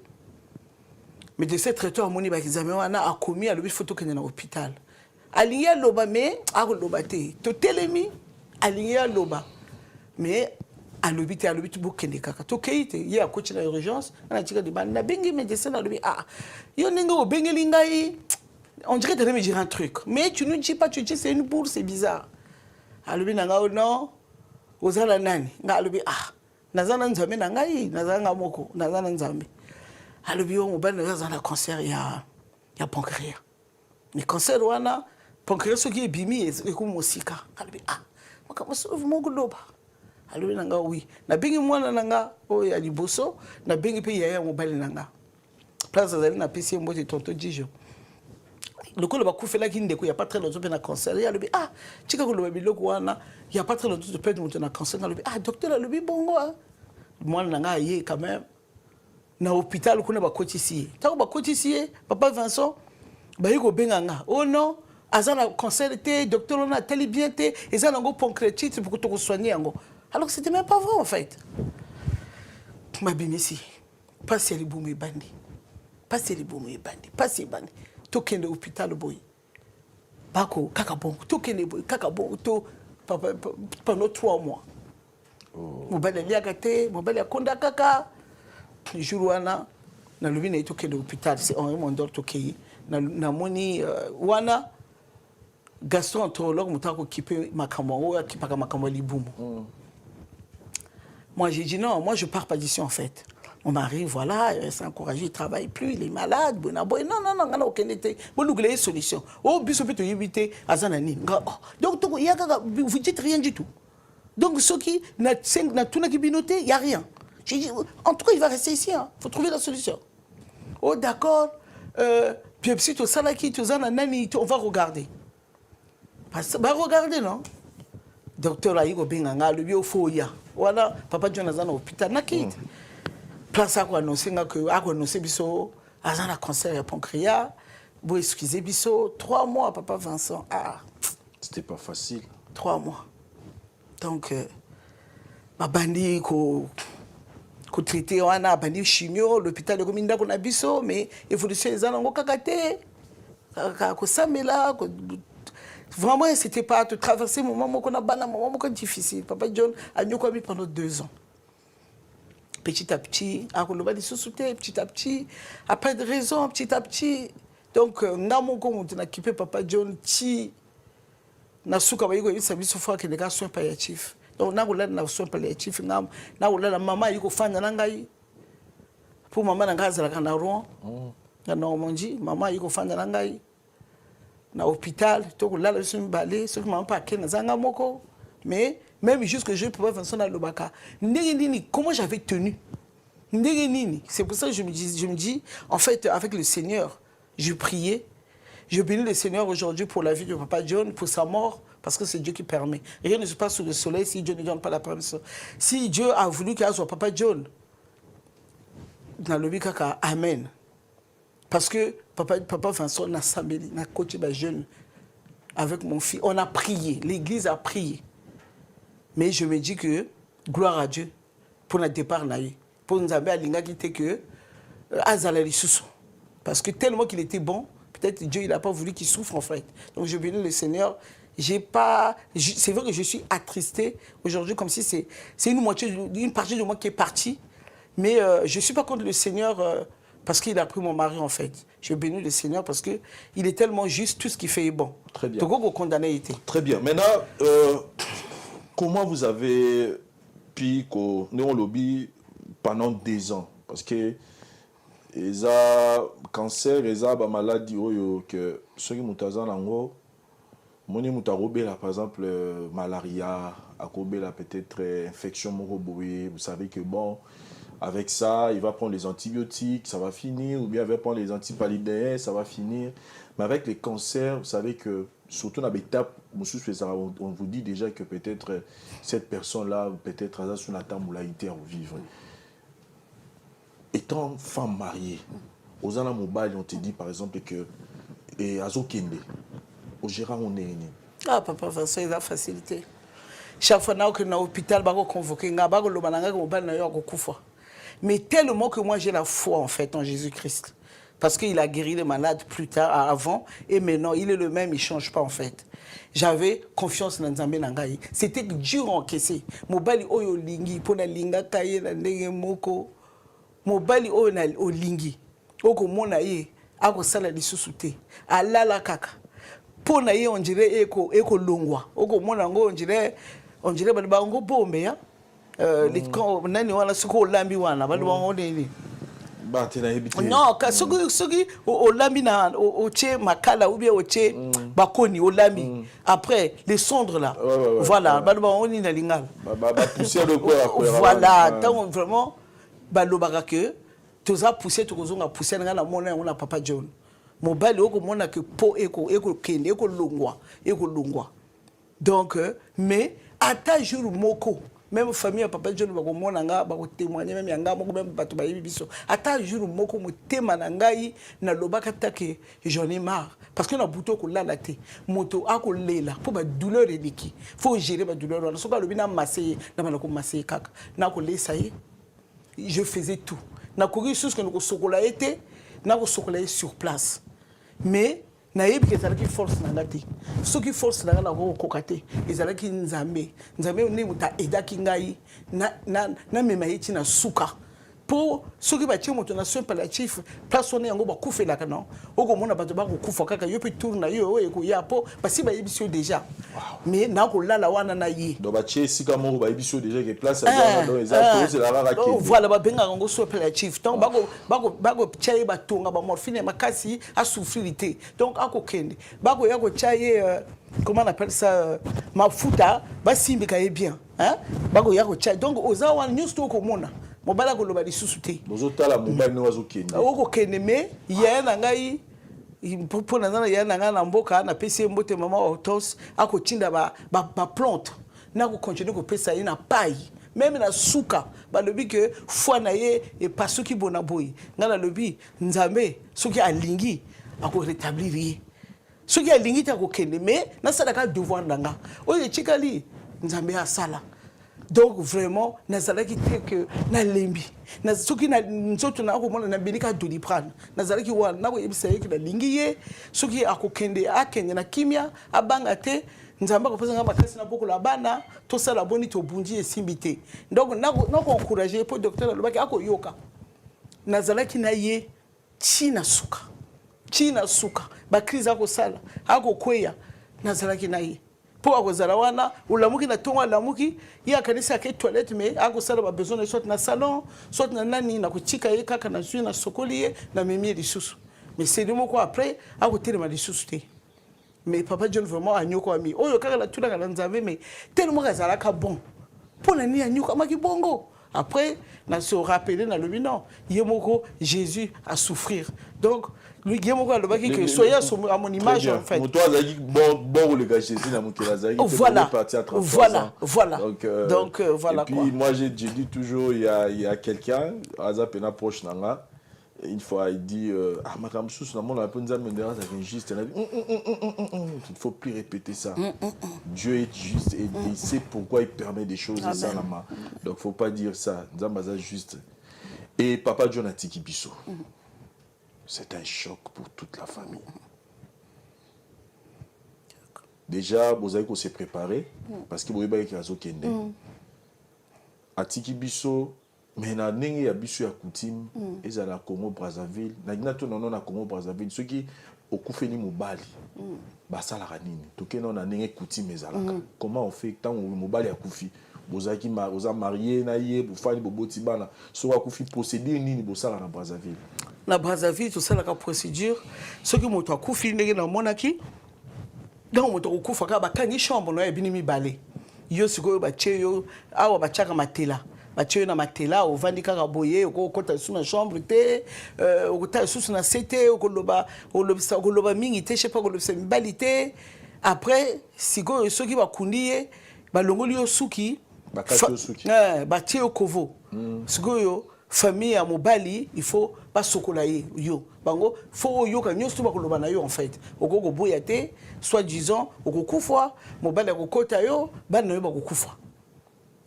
mais de cette traiteur moni ba examen wana a commis à l'hôpital photo kenya na hôpital alinga loba mais a loba te to telemi alinga loba mais à l'hôpital bokende kaka to keite ya coach na urgence na tika de bana bengi médecin na lobi yo ninga o bengeli ngai on dirait de me dire un truc mais tu nous dis pas tu dis c'est une bourse c'est bizarre a lobi nanga non ozala nani nga lobi nazana nzambe na ngai nazanga moko nazana nzambe alobi yo mobali na na cancer ya pancréas mais cancer wana pancréas soki ebimi ekomosika alobi makambo sofi moko loba alobi nanga oui na bengi mwana nanga oyo ya liboso na bengi pe ya mobali nanga place azali na pesi mbote tonto Dijon lokolo bakufelaki ndeko ya pas très longtemps na cancer ya alobi chika koloba biloko wana ya pas très longtemps peut être na cancer alobi docteur alobi bongo mwana nanga ye quand même na hôpital kuna bakotisi tako bakotisi papa Vincent bayiko benganga non azana cancer te docteur on a tellement bien te ezana ngo pancréatite pour te soigner yango alors que c'était même pas vrai en fait ma bimisi passer les boumé bandi to kende hôpital boy bako kaka bon to kende boy kaka bon to pendant 3 mois mobali liakate mobali akonda kaka jour wana na lobi na ito kende hôpital c'est Henri Mondor tokei na moni wana gastroentérologue mutako kipe makambo akipaka makambo libumu moi j'ai dit non moi je pars pas d'ici en fait mon mari voilà il s'est encouragé il travaille plus il est malade non ngana okenete bolugule solution biso peut éviter azanani donc vous dites rien du tout donc ceux qui na tout na kibinoté il y a rien. J'ai dit, en tout cas, il va rester ici. Il faut trouver la solution. D'accord. Puis, si tu as qui, tu as nani, on va regarder. On va regarder, non? Docteur Aïgo Benganga, le biofoya. Voilà, papa Jonathan au hôpital. Nakit. Place à quoi annoncer que annoncer biso, azana cancer à pancréas. Bon, excusez biso, 3 mois, papa Vincent. C'était pas facile. 3 mois. Donc, ma bandi ko traité wana bandi chimio l'hôpital de Gominda qu'on a biso mais évolution ezana ngo kakate ko samela vraiment c'était pas de traverser moment moko na bana moment moko difficile papa John a nyoko mi pendant 2 ans petit à petit a koloba di sous-souté petit à petit après de raison petit à petit donc ngamo ko mutu na kipe papa John ti na suka ba yiko bisa biso fois que les gars soins palliatifs. donc nakolala na soin palliatif ngam nakolala mama yiko fanya na ngai pour mama na ngai azalaka na Rouen na Normandie mama yiko fanya na ngai na hôpital tokolala biso mibale soki mama pa akende zanga moko mais même jusque je pouvais faire ça dans le baka ndenge comment j'avais tenu ndenge nini c'est pour ça que je me dis en fait avec le Seigneur je priais je bénis le Seigneur aujourd'hui pour la vie de Papa John pour sa mort parce que c'est Dieu qui permet. Rien ne se passe sous le soleil si Dieu ne donne pas la permission. Si Dieu a voulu qu'il soit Papa John, dans le bikaka, amen. Parce que Papa Vincent n'a samedi, n'a coaché les jeunes avec mon fils. On a prié, l'église a prié. Mais je me dis que, gloire à Dieu, pour notre départ, pour nous avoir à qui que Azalali Soussou. Parce que tellement qu'il était bon, peut-être Dieu il n'a pas voulu qu'il souffre en fait. Donc je bénis le Seigneur. C'est vrai que je suis attristé aujourd'hui comme si c'est une partie de moi qui est partie. Mais je ne suis pas contre le Seigneur parce qu'il a pris mon mari en fait. Je bénis le Seigneur parce qu'il est tellement juste, tout ce qu'il fait est bon. Très bien. Donc on condamné été. Très bien. Maintenant, comment vous avez pu nous lobby pendant 2 ans? Parce que les cancer, les maladies que ceux qui m'ont en Moni mutarobela par exemple malaria, akobela peut-être infection moroboé, vous savez que bon avec ça, il va prendre les antibiotiques, ça va finir, ou bien il va prendre les antipalidéens, ça va finir. Mais avec les cancers, vous savez que surtout dans l'étape, on vous dit déjà que peut-être cette personne-là, peut-être elle a sur la table ou l'aïté à vivre. Étant femme mariée, aux Anna Mobile, on te dit par exemple que Azo Kende. Au Gérard, on est né. Ah, Papa Vincent, il a facilité. Chaque fois que dans l'hôpital, on convoqué, mais tellement que moi j'ai la foi en fait en Jésus-Christ. Parce qu'il a guéri les malades plus tard, avant, et maintenant il est le même, il ne change pas en fait. J'avais confiance dans Nzambe Nangai. C'était dur à encaisser. Mobali oyo lingi, pona linga kaye na ndenge moko. Mobali oyo na olingi. Oko mona ye, ako sala lisusu te. Alala kaka. Pona ye on dirait eko longwa. Oko mona ngo on dirait ba ngo bombe ya. Les quand nani wana suko lambi wana ba ngo nini. Ba tena hebiti. Non, ka soki o lambi na o che makala ou bien o che bakoni o lambi. Après les cendres là. Voilà, ba ngo ni na lingala. Ba poussière de quoi. Voilà, tant vraiment ba lobaka que toza pousser to kozonga pousser na mona on a Papa John. Mobali oko mona que po eko kende eko longwa. Donc mais à ta jour moko même famille Papa John ba ko mona nga ba ko témoigner même yanga moko même bato ba yibiso à ta jour moko motema na ngai na lobaka take j'en ai marre parce que na buto ko lala te moto ako lela po ba douleur ediki faut gérer ba douleur na soka lobina masser na bana ko masser kaka na ko lesa ye je faisais tout na courir sur ce que nous sokola été na ko sokola sur place. Mais naïb que ça qui force nangati ce qui force nanga na ko kokate ezala ki nzambe ne muta eda kingai na mema yiti na suka pour ceux qui bâtir moto na soin palliatif place on yango ba kufela kana oko mona bato ba ko kufa kaka yo pe tourna yo ko ya po basi ba yebisio déjà mais na ko lala wana na yi do ba tie sika mo ba yebisio déjà que place à dans exactement c'est la rara qui voilà ba benga ngo soin palliatif donc bako tchaye ba tonga ba morphine makasi a souffririté donc ako kende bako ya ko tchaye comment on appelle ça mafuta ba simbika ye bien hein bako ya ko tchaye donc ozawa news to ko mona mobala ko loba lisusu te bozotala mobali no azokende oko kende me ya na ngai mpona na ya na ngai na mboka na pesi mbote mama autos ako tinda ba plante na ko continuer ko pesa ina paille même na suka ba lobi que foi na ye et pas ce qui bona boy ngala lobi nzambe soki alingi ako rétablir ye soki alingi ta ko kende me na sadaka devoir nanga oye chikali nzambe asala. Donc vraiment nazalaki que na lembi na soki na nzoto na ko mona na benika doliprane nazalaki wa na ko yebisa yeki na lingiye soki akokende akende na kimia abanga te nzamba ko pesa ngamba kasi na boko la bana to sala boni to bundi esimbité donc na ko encourager pour docteur lobaki akoyoka nazalaki na ye china suka ba crise akosala akokweya nazalaki na ye po akozala wana olamuki na tongo alamuki ye akanisi ake toilette mais akosala ba besoin soit na salon soit na nani na kotika ye kaka na zwi na sokoli ye na memi lisusu mais c'est le mot quoi après akotelema lisusu te mais Papa John vraiment anyoko ami oyo kaka la tuna kana nzambe mais tellement kazalaka bon pour na ni anyoko amaki bongo après na se rappeler na le non yemoko Jésus a souffrir donc lui yemoko alobaki que soyez à mon image en fait toi azaki bon le gars Jésus na mokela azaki voilà parti à 33 voilà donc voilà et puis moi j'ai dit toujours il y a quelqu'un azapena proche nanga une fois il dit ah makambo susu na mona penza mendera ça vient juste il faut plus répéter ça Dieu est juste et il sait pourquoi il permet des choses et ça là donc faut pas dire ça nzambaza juste et Papa John atiki biso c'est un choc pour toute la famille déjà vous avez qu'on s'est préparé parce que vous voyez que azo kende atiki biso mais na ndenge ya biso ya coutume ezala Congo Brazzaville na ginato non na Congo Brazzaville ceux qui okufeni mobali basalaka nini tokena na ndenge coutume ezalaka comment on fait tant mobali akufi bozaki oza marié na ye bofali boboti bana so akufi procédure nini bosala na Brazzaville tout ça la procédure ceux qui moto akufi ndenge na monaki donc moto okufa ka bakangi chambre no ya bini mibale yo sikoyo bacheyo awa bachaka matela bacheyo na matela ovandi kaka boye okota sous na chambre te okota sous na cité okoloba mingi te je sais pas kolobisa mibali te après sikoyo soki bakundiye balongoli yo suki bacheyo kovo sikoyo famille ya mobali il faut basokola ye yo bango faut yoka nyonso bakoloba na yo en fait okoko boya te soit disant okokufa mobali akokota yo bana yo bakokufa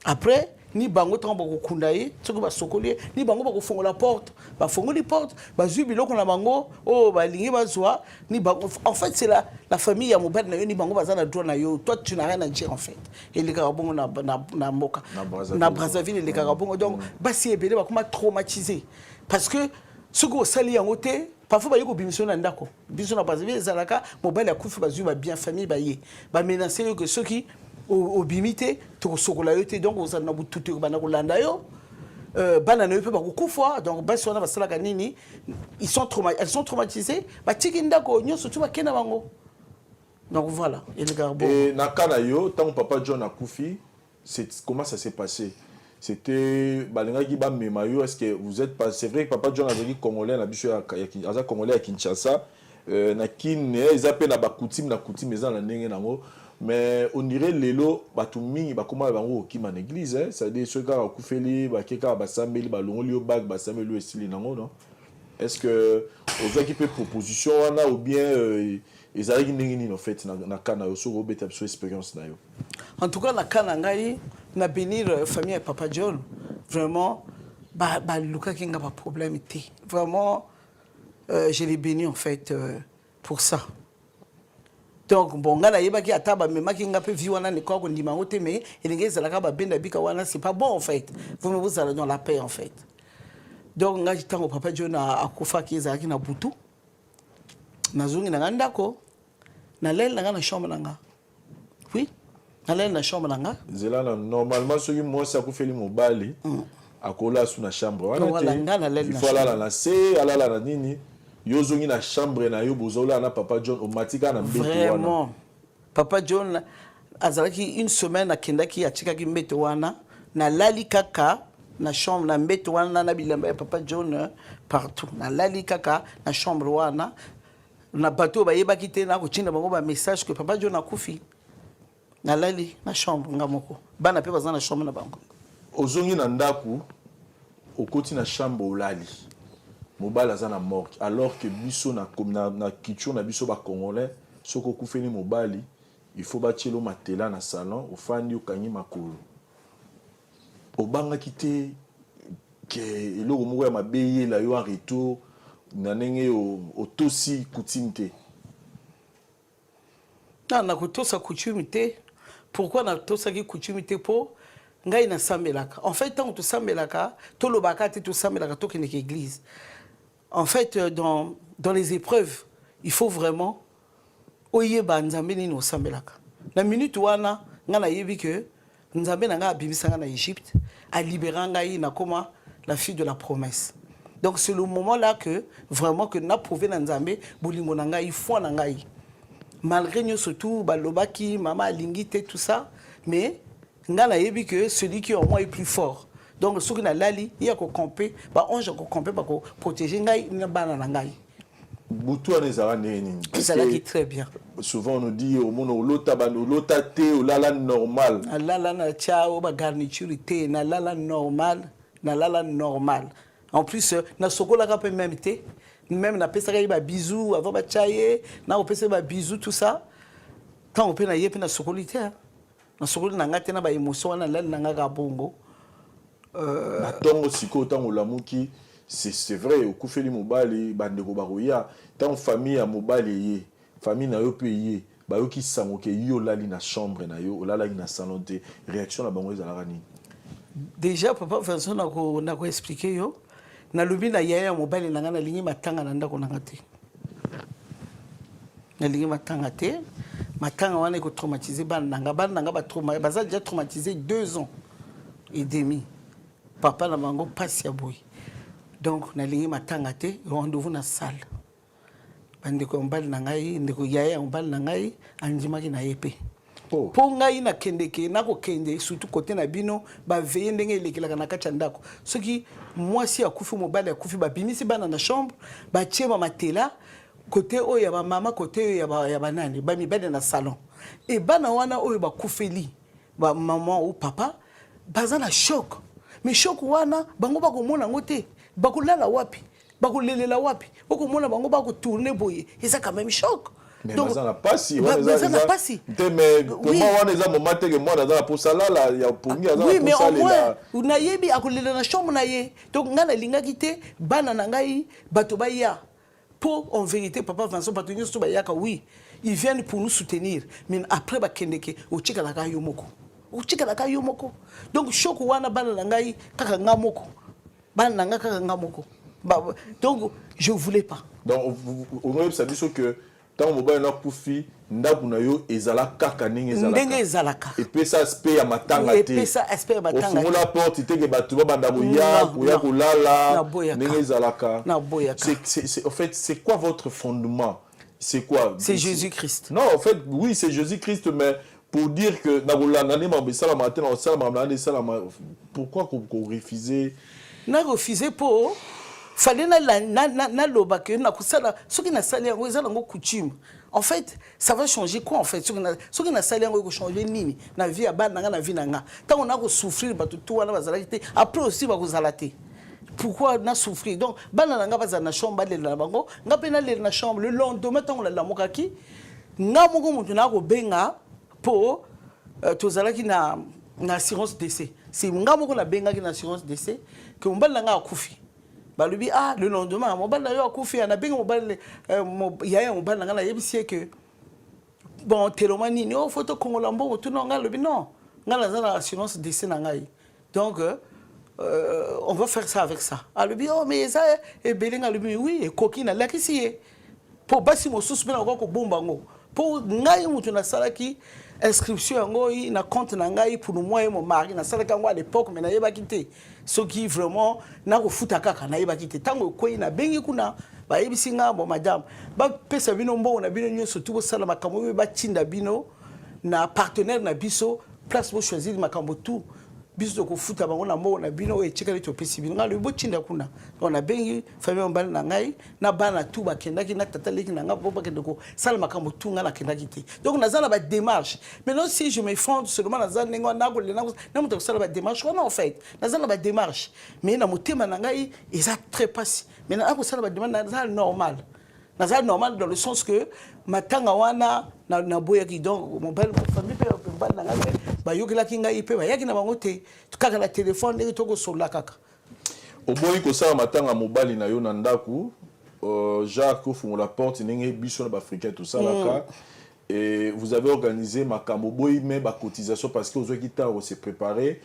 après ni bango tango bakokunda ye soki basokoli ni bango bakofongola porte bafongoli porte bazwi biloko na bango oyo balingi bazwa ni bango en fait c'est la famille ya mobali na yo ni bango baza na droit na yo toi tu n'as rien à dire en fait elekaka bongo na mboka na Brazzaville elekaka bongo donc basi ebele bakoma traumatisé parce que soki osali yango te parfois baye kobimisa na ndako biso na Brazzaville ezalaka mobali akufi bazwi ba bien famille baye bamenace yo que soki obimité to sokola yo te donc osana bututu bana kolanda yo bana na yo pe bakokufa donc basi wana basalaka nini elles sont traumatisées batiki ndako nyonso tu bakena bango donc voilà et le garbo et na kana yo tant Papa John akufi comment ça s'est passé c'était balengaki ba mema yo est-ce que vous êtes pas c'est vrai que Papa John avait dit congolais na biso ya congolais à Kinshasa na kin ezape na ba coutume eza na ndenge nango mais on dirait lelo batumini bakoma bango okima na église ça dit ceux qui akufeli bakeka basambeli balongoli yo bag basambeli esili nango non est-ce que aux équipes peut proposition wana ou bien ezalaki ndenge nini en fait na kana yo so robeta so expérience na yo en tout cas na kana ngai na bénir famille Papa John vraiment ba luka kinga pas problème té vraiment je les bénis en fait pour ça. Donc bon ngana yebaki ataba memaki nga pe vi wana ne ko ndima ngote mais elengeza la ka ba benda bika wana c'est pas bon en fait. Vous allez dans la paix en fait. Donc nga tango Papa John akufa kizaki na butu. Nazungi na ndako na lel na chambre nanga. Oui. Na lel na chambre nanga. Zelana normalement ceux qui moi ça akufeli mobali akola sous na chambre wana te. Il faut ala la se ala la nini. Yozongi na chambre na yo bozola na Papa John au matika na mbeto wana. Vraiment. Papa John azalaki une semaine akendaki atika ki mbeto wana na lali kaka na chambre na mbeto wana na bilamba ya Papa John partout. Na lali kaka na chambre wana na bateau ba yebaki te na ko tinda bango ba message que Papa John akufi. Na lali na chambre ngamoko. Bana pe bazana na chambre na bango. Ozongi na ndaku okoti na chambre olali. Mobile azana mort alors que biso na culture na biso ba congolais soko kufeni mobali il faut batielo matela na salon ofandi okangi makolo obanga kite ke eloko moko ya mabeye la yo en retour na ndenge otosi coutume te na kotosa coutume te pourquoi na tosa ki coutume te po ngai na sambelaka en fait tant to sambelaka to lobaka te to sambelaka to kene église. En fait, dans les épreuves, il faut vraiment oye banzambe ni no sambelaka. na minute wana nga na yebi que nzambe na nga abimisa nga na Égypte a libéré ngai na koma la fille de la promesse. Donc c'est le moment là que vraiment que na prouvé na nzambe bolingo na ngai foi na ngai. Malgré nous surtout balobaki mama lingite tout ça, mais nga na yebi que celui qui en moi est plus fort. Donc ce qui na lali il y a ko camper ba onge ko camper ba ko protéger ngai na bana na ngai. Boutou anezara neni. Ça là qui très bien. Souvent on nous dit au monde lota té ou lala normal. Lala na ciao ba garniture té na lala normal, na lala normal. En plus na sokola ka même té, même na pesa ka ba bisou avant ba chaye, na o pesa ba bisou tout ça. Tant on peut na yepe na sokolité. Na sokoli na ngate na ba émotion na lala na ngaka bongo. Na tongo siko tango lamuki c'est vrai au kufeli mobali bandeko baroya tant famille à mobali famille na yo payé ba yo ki sango ke yo lali na chambre na yo lala na salon de réaction na bango ezalaka ni déjà papa Vincent na ko expliquer yo na lubi na yaya mobali na ngana lingi matanga na ndako na ngate na lingi matanga te matanga wana ko traumatiser bana nga ba trauma baza déjà traumatisé 2 ans et demi papa na bango passe ya boy. Donc na lingi matanga te rendez-vous na salle bandeko mbali na ngai ndeko yaya mbali na ngai anjimaki na yepe po ngai na kendeke na ko kende surtout côté na bino ba veiller ndenge elekelaka na kati ndako soki mwasi akufi mobali akufi ba bimisi bana na chambre ba tiema matela côté oyo ya ba mama côté oyo ya ba nani ba mibale na salon et bana wana oyo ba kufeli ba maman ou papa baza na choc mais choc wana bango ba ko mona ngote bakulala wapi bakulelela wapi okomona bango bakotourner boye eza quand même choc. Donc ça n'a pas si ça n'a pas si mais pour moi on est à moment que moi dans pour ça là il y a pour moi oui mais au moins na yebi akolelela na chambre na ye donc ngana lingaki te bana na ngai bato baya pour en vérité papa Vincent Patonio so bayaka oui ils viennent pour nous soutenir mais après bakendeke o chika la ka yomoko o chika la ka yomoko donc choc wana bana na ngai kaka ngamoko bana nga kaka ngamoko. Donc je voulais pas. Donc on ça dit que tant mobile na kufi ndaku na yo ezala kaka ndenge ezalaka et puis ça aspect ya matanga te et puis ça aspect ya matanga au fond la porte te ke batu ba banda boya kuya kulala ndenge ezalaka c'est en fait c'est quoi votre fondement c'est quoi c'est Jésus-Christ. Non en fait oui c'est Jésus-Christ mais pour dire que na bolanda ni mabisa la matin na sala mamlande sala pourquoi qu'on refuser na refuser pour fallait na loba que na kusala soki na sali yango ezala ngo coutume en fait ça va changer quoi en fait soki na sali yango ko changer nini na vie ya bana na vie na nga tant on a ko souffrir ba tout wana bazala te après aussi ba ko zalate pourquoi na souffrir donc bana nga bazana chambre le na bango nga pe na le na chambre le lendemain tant on la mokaki nga moko mutu na ko benga pour tozalaki na assurance décès c'est nga moko na benga ki na assurance décès que on bana nga akufi balubi ah le lendemain mobile yo akufi na benga mobile yaya mobile nga na yebisi que bon telomani ni o photo kongola mbongo tout non nga lobi non nga na za assurance décès na ngai donc on va faire ça avec ça alubi oh mais ça et belinga lobi oui et kokina la kisi pour basi mo suspend ko bomba ngo pour ngai mutu na salaki inscription yango na compte na ngai pour moi et mon mari na salaka ngo à l'époque mais na yeba kité ce qui vraiment na ko futa kaka na yeba kité tango ko ina bengi kuna ba yebisi nga bon madame ba pesa bino mbongo na bino nyoso tout sala makambo ba tinda bino na partenaire na biso place bo choisir makambo tout biso ko futa bango na mbongo na bino e chikali to pesi bino nga bo tinda kuna on a bengi famille mbali na ngai na bana tout ba kendaki na tata leki na nga bo ba kendoko sala makambo tout nga na kendaki te donc nazala ba démarche maintenant si je me fonde seulement nazala nengo na ko le na muto sala ba démarche en fait nazala ba démarche mais na motema na ngai eza très passé mais na ko sala ba démarche nazala normal dans le sens que matanga wana na boyaki donc mon belle famille pe na ngai ba yokela kinga ipe ba yaki na bango te kaka la téléphone ndenge toko sola kaka oboyi ko sala matanga mobali na yo na ndaku Jacques ofungola la porte ndenge biso na ba africain tout ça là et vous avez organisé makambo boyi mais ba cotisation parce que ozo kita o se préparer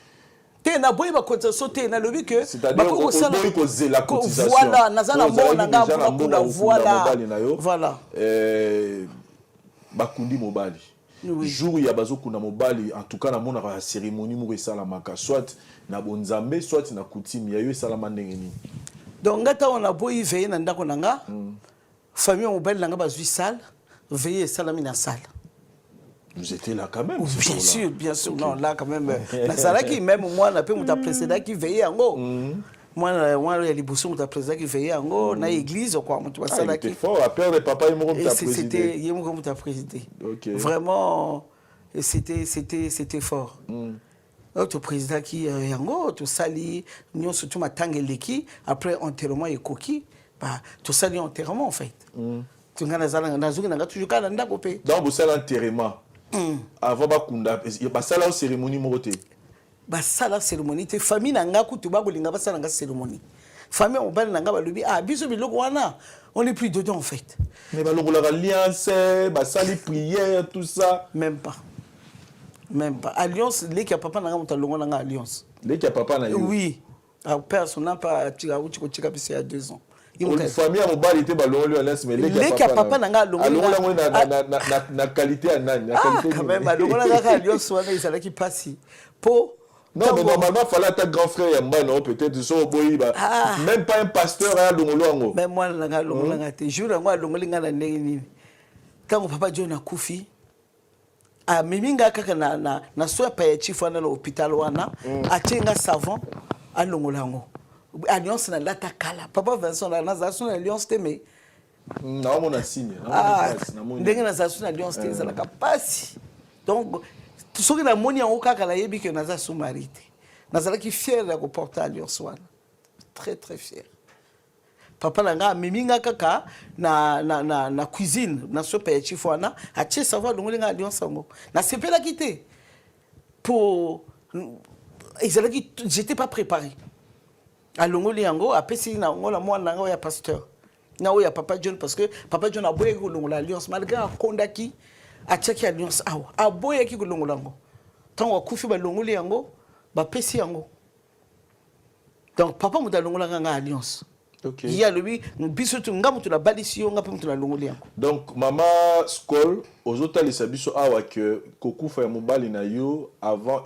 te na boyi ba cotisation te na lobi que c'est-à-dire oboyi ko zela cotisation voilà nazana mona nga voilà ba kundi mobali jour ya bazo kuna mobali en tout cas na mona la cérémonie mo esalamaka soit na bonzambe soit na coutume ya yo esalama ndenge nini. Donc ngata on a boyi veiller na ndako nanga famille mobali nanga bazui salle veiller esalami na salle. Vous étiez là quand même. Bien sûr, okay. Non, là quand même. La salle qui même moi n'a pas mon précédent qui veillait en haut. Moi il y a les boussons mon précédent qui veillait en haut na église quoi mon salle qui. C'était fort. Après le papa il m'a présidé. C'était il m'a comme présidé. Vraiment c'était fort. Notre président qui en haut tout sali nous surtout ma tangeleki après enterrement et coquille bah tout sali enterrement en fait. Tu ngana zala na zuki na toujours kana ndako pe. Donc vous savez enterrement. Avant bakunda ba sala cérémonie moté ba sala cérémonie te famille nanga kutu ba bolinga ba sala nga cérémonie famille on bal nanga ba lobi ah biso biloko wana on est plus dedans en fait mais ba longola alliance ba sali prière tout ça même pas alliance les qui a papa nanga muta longola nga alliance les qui a papa na yo oui à personne pas tika uchi ko tika bisi ya 2 ans une famille à mobali était ballon lui alliance mais les qui a papa nanga longola na qualité à nani na qualité quand même longola nga alliance wana isala qui passe pour non mais normalement fallait ta grand frère yamba non peut-être so boyi ba même pas un pasteur à longolo mais moi nanga longola nga te jour nga longola nga na ndenge nini quand papa John a kufi a miminga kaka na soya pa ya chief wana na hôpital wana a chenga savon a longola ngo alliance na lata kala papa Vincent na zasu na alliance te mais na mona signe na mona ndenge na zasu na alliance te za kapasi donc soki na moni yango kaka na yebi que naza soumarité nazalaki fier de porter alliance wana très très fier papa nanga miminga kaka na cuisine na sopa ya chief wana a tie savoir longola nga alliance ngo na sepela kité pour ezalaki j'étais pas préparé alongoli yango apesi na ngola mwana nanga ya pasteur na oya papa John parce que papa John a boye ko longola alliance malgré akondaki atiaki alliance awa aboye ki ko longola ngo tango akufi ba longoli yango ba pesi yango donc papa muta longola nga alliance. OK. Il y a lui biso tu ngamu tu la balisi yo ngapu tu la longoli yango. Donc mama Skol ozota les biso awa que kokufa ya mobali na yo avant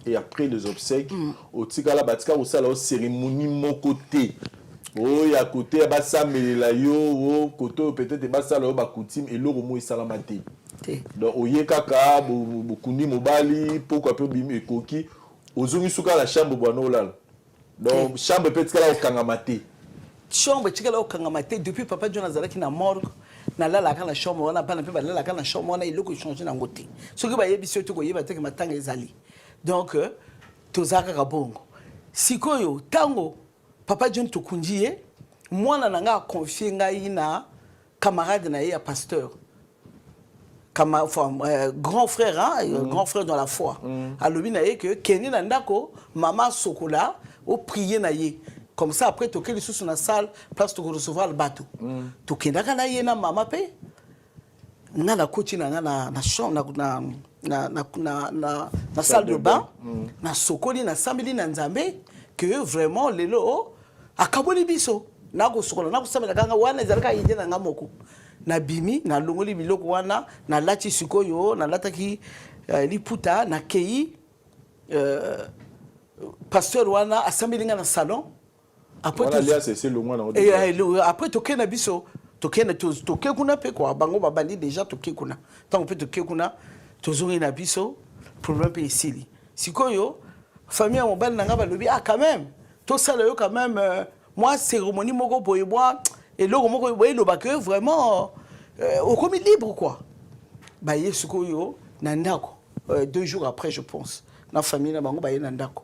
et après les obsèques au tikala batika au sala cérémonie moko te oh ya côté ba samelela yo oh côté peut-être ba sala ba coutume et loro mo isalama te donc oye kaka bokundi mobali pourquoi peu bimi ekoki ozungi suka la chambre bwana olala donc chambre peut tikala okangama te chambre tikala okangama te depuis papa John azalaki na morgue na lala kana chambre wana pa na pe ba lala kana chambre wana iloko changer na ngote soki ba yebi soto ko yeba te ke matanga ezali. Donc, tozaka kabongo. Sikoyo, tango, papa John Tokundiye, moi nanga confié ngai na camarade na ya pasteur. Grand frère, hein, grand frère dans la foi. Alobi na ye que Kenny Nandako, maman Sokola, au prier na ye. Comme ça, après, toke les sous na salle, place to recevoir le bateau. Toke na ye na maman pe. Na la coach na chambre na salle de bain na sokoli na sambeli na nzambe que vraiment lelo akaboli biso na ko sokola na ko sambela kanga wana ezalaka yinde na ngamoko na bimi na longoli biloko wana na lati sikoyo na lataki liputa na kei pasteur wana asambeli na salon après après toke na biso toke kuna pe quoi bango babandi déjà toke kuna tant on peut toke kuna tozongi na biso problème pe ici sikoyo famille mobile nanga balobi ah quand même to sala yo quand même moi cérémonie moko boye moi et loko moko boye lo ba que vraiment au comme libre quoi ba ye sikoyo na ndako 2 jours après je pense na famille na bango ba ye na ndako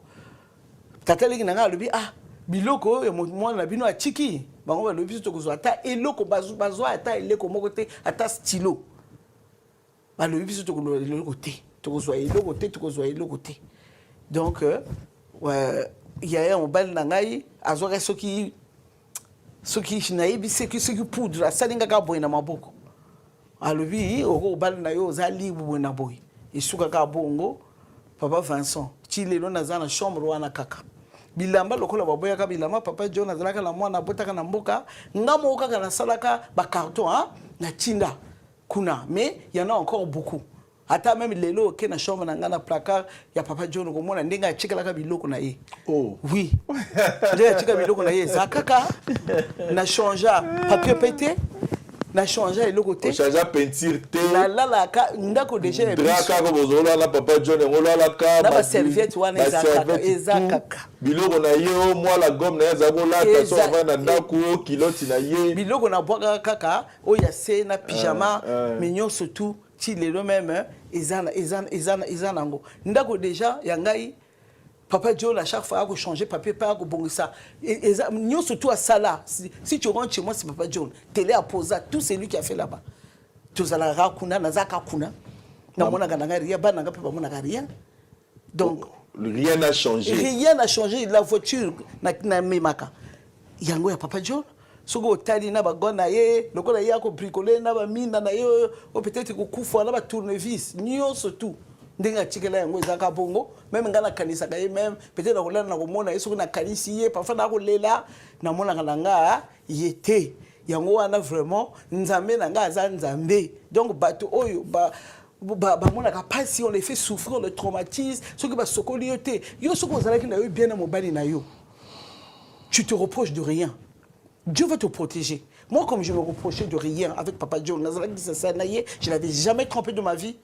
tatali nanga lobi ah biloko e moi na bino atiki bango balobi biso tokozwa ata eloko bazwa ata eleko moko te ata stylo balobi biso tokozwa eloko te donc yaya mobali na ngai azwaka soki nayebi soki poudre asalingaka boye na maboko alobi oko mobali na yo oza libre boye na boye esukaka bongo papa Vincent ti lelo naza na chambre wana kaka bilamba lokola baboyaka bilamba papa John azalaka na mwana botaka na mboka ngamo kaka na salaka ba carton na tinda kuna mais il y en a encore beaucoup ata même lelo ke na chambre na nga na placard ya papa John ko mona ndenga chikala ka biloko na ye. Oh oui ndenga chikala biloko na ye zakaka na changer papier pété na changer eloko te changer peinture te la ka ndako déjà draka ko bozola la papa John ngola la ka na ba serviette wana ezakaka biloko na ye moi la gomme na zabola ta so va na ndako kiloti na ye biloko na bwaka kaka o ya se na pyjama mignon surtout ti lelo même ezana ngo ndako déjà ya ngai papa John à chaque fois a changer papier pas ko bongisa nyo surtout à sala si tu rentres chez moi c'est papa John télé à poser tout c'est lui qui a fait là-bas tous à la rakuna na zaka kuna na mona kananga rien ba nanga pe ba mona rien donc rien n'a changé la voiture na memaka yango ya papa John soko otali na bagona ye lokola ye ko bricoler na ba mina na ye o peut-être ko kufa na ba tournevis nyonso tout ndenga tikela yango ezaka bongo même ngana kanisa ka ye même peut-être na kolala na komona ye soko na kanisi ye parfois na kolela na mona nga yete yango wana vraiment nzambe na nga aza nzambe donc bato oyo ba mona kapasi on les fait souffrir le traumatisme ce que ba sokoli yote yo soko zalaki na yo bien na mobali na yo tu te reproches de rien. Dieu va te protéger. Moi, comme je me reprochais de rien avec Papa John, je n'avais jamais trompé de ma vie.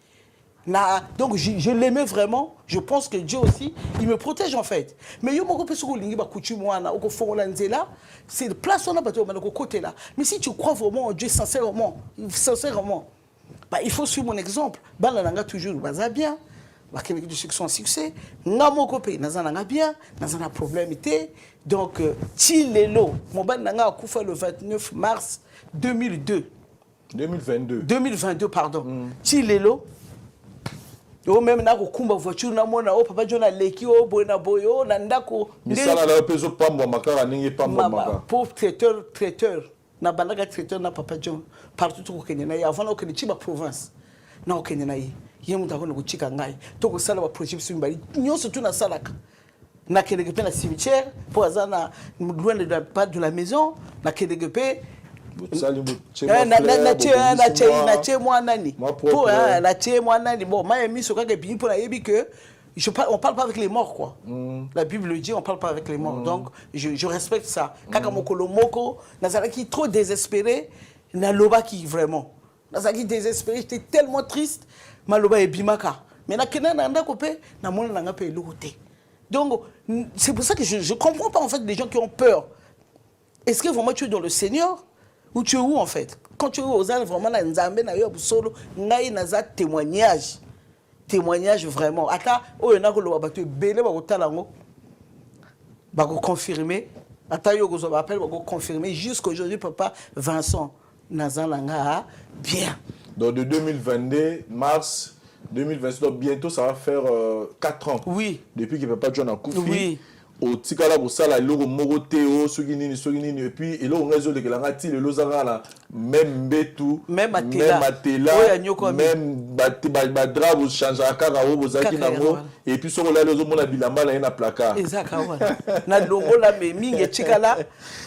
Donc, je l'aimais vraiment. Je pense que Dieu aussi, il me protège en fait. Mais c'est de place on a côté là. Mais si tu crois vraiment en Dieu sincèrement, bah, il faut suivre mon exemple. Toujours bien. Bakene du succès en succès ngamo kopé nazana bien nazana problème était donc tilelo mon ban nanga akufa le 29 mars 2022 pardon tilelo yo même na ko kumba voiture na mona o papa John leki o boyna boyo na ndako misala la peso pamba makara ningi pamba makara pauvre traiteur na bandaga traiteur na papa John partout ko Kenya na avant na ko ni chiba province na ko Kenya na yi yemu takona kuchika ngai to ko sala ba projet simbali nyonso tu na salaka na keleke pe na cimetière pour azana loin de la maison na keleke pe na che mwana ni pour la che mwana ni bon ma miso kaka bien pour na yebi que on parle pas avec les morts quoi. La Bible dit on parle pas avec les morts donc je respecte ça kaka mokolo moko nazala ki trop désespéré na loba qui vraiment nazala ki désespéré j'étais tellement triste maloba et bimaka mais na kena na ndako pe na mona na nga pe lokote donc c'est pour ça que je comprends pas en fait les gens qui ont peur. Est-ce que vraiment tu es dans le Seigneur ou tu es où en fait quand tu es aux ânes vraiment na nzambe na yo solo ngai naza témoignage vraiment ata oyo na ko loba bato belé ba ko talango ba ko confirmer ata yo ko zo ba appel ba ko confirmer jusqu'aujourd'hui papa Vincent nazalanga bien. Donc de 2022, mars 2022, donc bientôt ça va faire 4 ans. Oui. Depuis que Papa John a couffé. Oui. Au tikala pour ça, il y a le morotéo, et puis il y a un réseau de l'angati, le lozara, même betou, même atela, même badra, vous changez à carao, vous avez et puis sur le réseau, mon abilamba, là, il y a un placard. Exactement. Na longo la mais mingi tikala,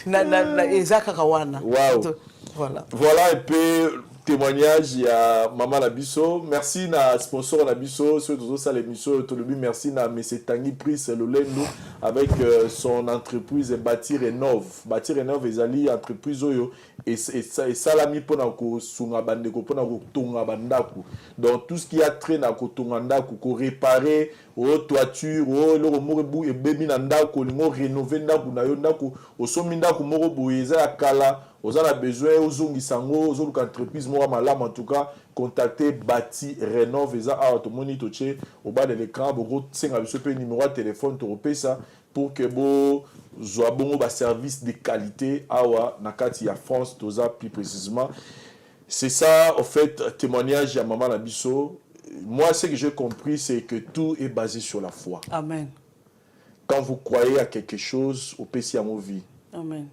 na ezakawana. Wow. Voilà un peu témoignage ya Maman Labisso. Merci na sponsor Labisso, ceux de ça l'émission Tolobi. Merci na Monsieur Tanguy Pris Lolendo avec son entreprise Bâtir Rénove. Bâtir Rénove ezali entreprise oyo et ça l'a mis pour na ko sunga bandeko pour na ko tonga bandako. Donc tout ce qui a trait na ko tonga ndako ko réparer o toiture o le morebu et bebi na ndako lingo rénover ndako na yo ndako o somi ndako moko boye eza kala. Vous avez besoin aux autres entreprises, moi, en tout cas, contactez Bâti Rénove, tout le monde au bas de l'écran, vous avez numéro de téléphone pour que vous ayez un service de qualité à Nakati à France, plus précisément. C'est ça, en fait, témoignage à Maman Labisso. Moi, ce que j'ai compris, c'est que tout est basé sur la foi. Amen. Quand vous croyez à quelque chose, au PC à vos vies. Amen.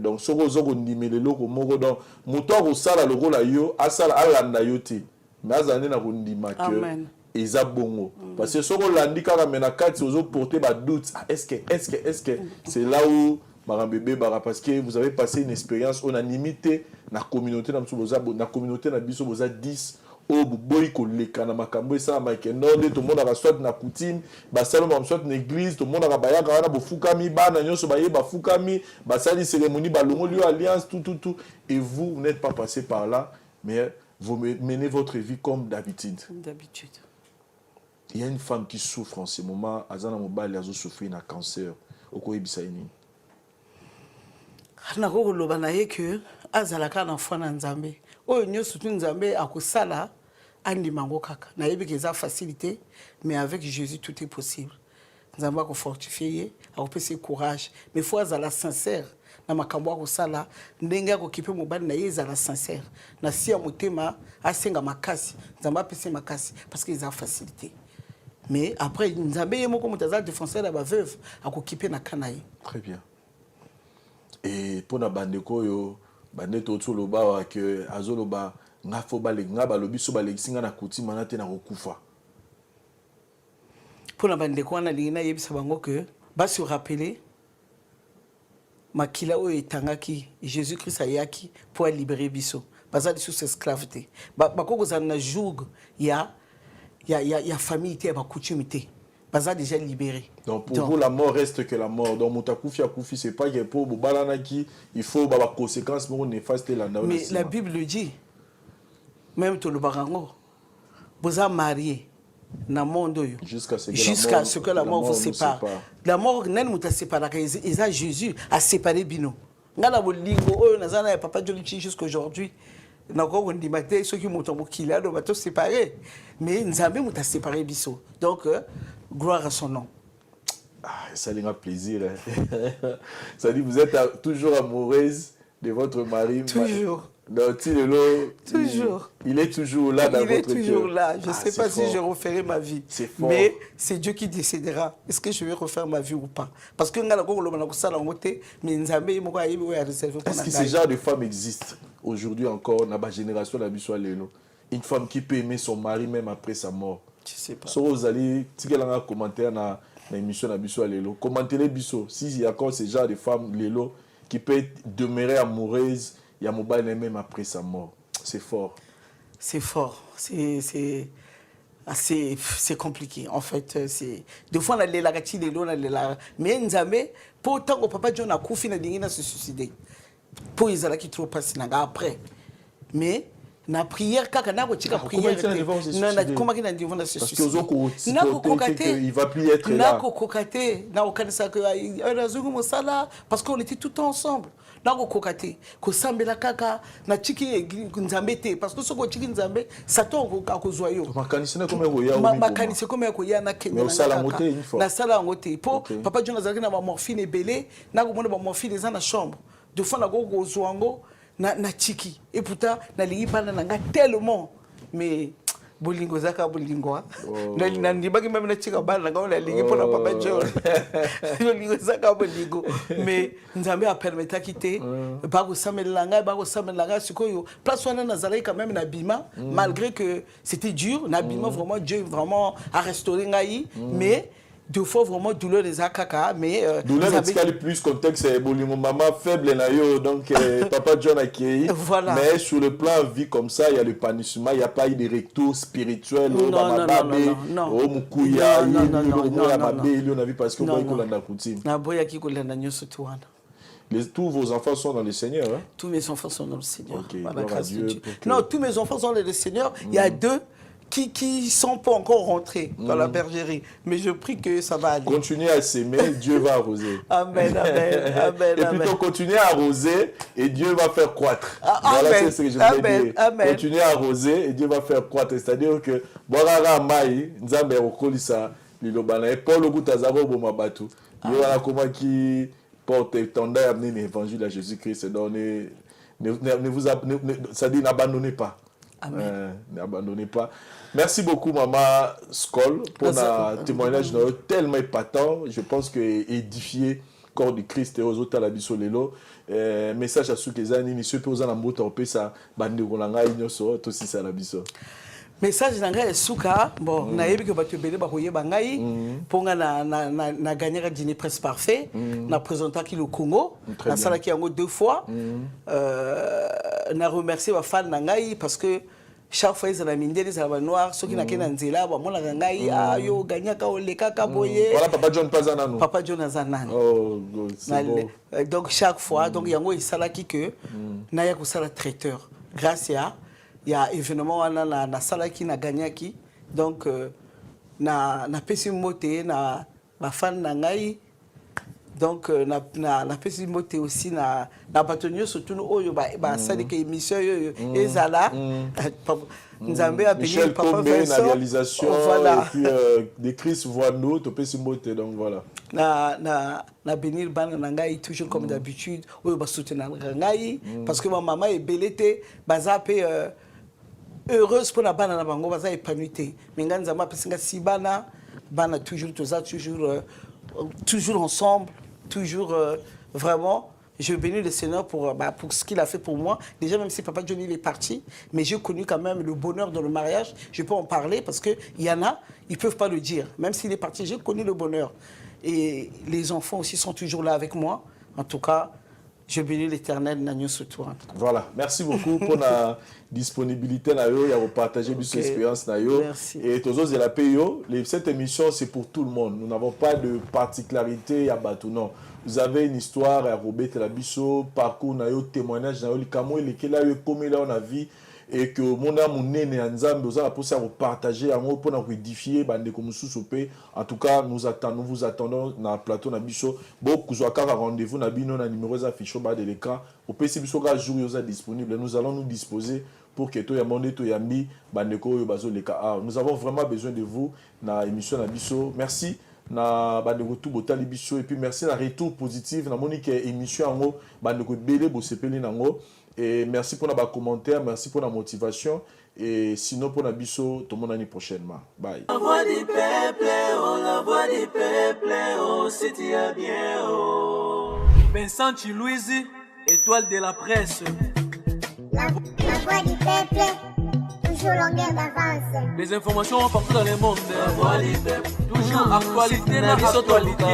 Donc ce que vous ndimele loko moko donc moto ko sala loko la yo asala alanda yo te mais azane na ko ndima que eza bongo parce que ce que landi kaka mena kati ozo porter ba doute est-ce que c'est là où marambebe bara parce que vous avez passé une expérience on a limité na communauté na biso boza 10 o boy koleka na makambo esa make nonde to mona ka soit na coutume ba saloma soit na église to mona ka bayaka wana bofukami bana nyonso baye bafukami basali cérémonie balongoli alliance tout et vous n'êtes pas passé par là mais vous menez votre vie comme d'habitude. Il y a une femme qui souffre en ce moment azana mobali azo souffrir na cancer okoyebisa ini na ko loba na ye que azalaka na fona nzambe oyo nyonso tu nzambe akosala andimango kaka na yebi ke za facilité mais avec Jésus tout est possible nzambe ako fortifier akopesa courage mais faut azala sincère na makambo akosala ndenge akokipe mobali na ye ezala sincère na si ya motema asenga makasi nzambe apesa makasi parce que za facilité mais après nzambe ye moko motaza défenseur ya ba veuve akokipe na kanaye. Très bien. Et pour na bandeko yo baneto to loba wa que azoloba nga fo bale nga balobi so bale singa na kuti manate na kokufa. Pour na bandeko na lina yebisa bango que ba se rappeler makila oyo etangaki Jésus Christ ayaki pour libérer biso bazali sous esclavité ba koko za na joug ya famille te ba coutume te baza déjà libéré. Donc pour vous la mort reste que la mort. Donc mutakufi akufi c'est pas que pour balana qui il faut ba conséquences mais on néfaste là. Mais la Bible dit même tout le barango vous a marié na monde jusqu'à ce que la mort vous sépare. La mort n'est muta séparé ils a Jésus a séparé bino. Ngala bolingo oyo nazana ya papa Jolichi jusqu'aujourd'hui. Nako on dit matin ceux qui montent au kila do bato séparé mais nzambe muta séparé biso. Donc gloire à son nom. Ah, ça lui a plaisir. Ça dit, vous êtes toujours amoureuse de votre mari. Toujours. Toujours. Il est toujours là dans votre cœur. Il est toujours là. Je ne sais pas fort. si je referai ma vie. C'est fort. Mais c'est Dieu qui décidera. Est-ce que je vais refaire ma vie ou pas? Parce que est-ce que ce genre de femme existe aujourd'hui encore dans la génération de la une femme qui peut aimer son mari même après sa mort? Je sais pas. Si vous allez commenter dans l'émission de Bisso Lelo, commentez-les Bisso. S'il y a encore ce genre de femme Lelo qui peut demeurer amoureuse, il y a mobile même après sa mort. C'est fort. C'est fort. C'est compliqué. En fait, c'est des fois on a les lagati Lelo, on a les la. Mais nzambe pour tant que papa John a koufi na dingina se suicider. Pour ils allaient qui trop passer après. Mais na prière kaka na ko tika prière na comment qu'il a dit on se suicider na ko kokate il va plus être là na ko kokate na ko kanisa que razugu mosala parce qu'on était tout ensemble na ko kokate ko sambela kaka na tiki nzambe te parce que soko tiki nzambe satan ko akozwa yo makanisa comme roya makanisa comme ko ya na kenya na sala ngote po papa John azalaki na ba morphine belé na ko mona ba morphine za na chambre de fois na go zwango na tiki et pourtant na lingi bana nga tellement mais bolingo zaka bolingo na ndibaki même na tika bana nga na lingi pour na papa John bolingo zaka bolingo mais nzambe a permettre quitter ba ko samelanga sikoyo place wana na zalai quand même na bima malgré que c'était dur na bima vraiment Dieu vraiment a restauré ngai mais deux fois vraiment douleur des akaka mais douleur est plus contexte c'est bolimo maman faible na yo donc papa John a accueilli voilà. Mais sur le plan vie comme ça il y a le punishment il y a pas eu de recto spirituel non au mukuya on a vu parce que boy kolanda coutume na boya ki kolanda nyoso tuana tous vos enfants sont dans le Seigneur hein? Tous mes enfants sont dans le Seigneur. Okay, par la grâce de Dieu. Non, tous mes enfants sont dans le Seigneur. Il y a deux qui sont pas encore rentrés dans la bergerie. Mais je prie que ça va aller. Continuez à s'aimer, Dieu va arroser. Amen, amen, amen. Et plutôt continuez à arroser et Dieu va faire croître. Voilà, c'est ce que je voulais dire. Amen. Continuez à arroser et Dieu va faire croître. C'est-à-dire que Borara Mai, Nzambe Okolisa, Lilobana, et Paul Ogutazaro Bomabatu. Il y a comment qui porte tendait à amener l'évangile à Jésus-Christ. Ça dit n'abandonnez pas. N'abandonnez pas. Merci beaucoup, Maman Skoll, pour un témoignage tellement épatant. Je pense que édifié corps du Christ et aux autres à la bisolelo. Message à ceux qui ont une mission pour la moto en ça bande kolanga inyoso to si ça la biso. Message nanga esuka bon na yebi que bato belé ba koyeba ngai ponga na gagner dîner presque parfait na présenter qui le Congo na sala qui yango deux fois na remercier ba fan ngai parce que chaque fois ils ont mindele ils ont noir ceux qui n'a qu'un nzela bon mon ngai yo gagna ka oleka ka boye voilà papa John Pazanano papa John Azanano c'est bon. donc chaque fois donc yango isala ki que na ya ko sala traiteur grâce à il y a événement na sala ki na gagna ki donc na pesi moté na ba fan na ngai donc na pesi moté aussi na batonyo surtout oyo ba sali ke émission yo ezala nzambe a béni papa Vincent na réalisation voilà. Et puis des Chris Voando to pesi moté donc voilà na bénir bana na ngai toujours comme d'habitude oyo ba soutenir ngai parce que ma maman est belete baza pe heureuse pour la bana na bango baza épanouie mais nganza ma pesinga si bana toujours toujours ensemble toujours vraiment je bénis le Seigneur pour ce qu'il a fait pour moi. Déjà, même si Papa Johnny est parti, mais j'ai connu quand même le bonheur dans le mariage. Je peux en parler parce qu'il y en a, ils ne peuvent pas le dire. Même s'il est parti, j'ai connu le bonheur. Et les enfants aussi sont toujours là avec moi. En tout cas, je bénis l'Éternel, Nagno surtout. Voilà, merci beaucoup pour la disponibilité de partager cette expérience. Merci. Et tous autres, la PIO, cette émission, c'est pour tout le monde. Nous n'avons pas de particularité à Batou, non. Vous avez une histoire à Robert Telabiso, parcours, témoignage, on a vu et que mon âme, mon nez, nous avons pour partager, pour édifier, en tout cas, nous vous attendons dans le plateau Nabiso. Beaucoup de rendez-vous, nous avons numéro affiché bas de l'écran. Au PC, jour disponible. Nous allons nous disposer pour que tout le monde nous avons vraiment besoin de vous dans l'émission Nabiso. Merci. Na bandeko tout botali biso et puis merci la retour positif na monique émission ango bandeko belé bo sepeli nango et merci pour na ba commentaire, merci pour la motivation et sinon pour na biso tout le monde l'année prochainement. Bye. La voix du peuple, oh, c'est bien, oh. Vincent Louise, étoile de la presse. La voix du peuple, toujours longueur d'avance. Les informations partout dans le monde. La voix du peuple, toujours actualité, la actualité.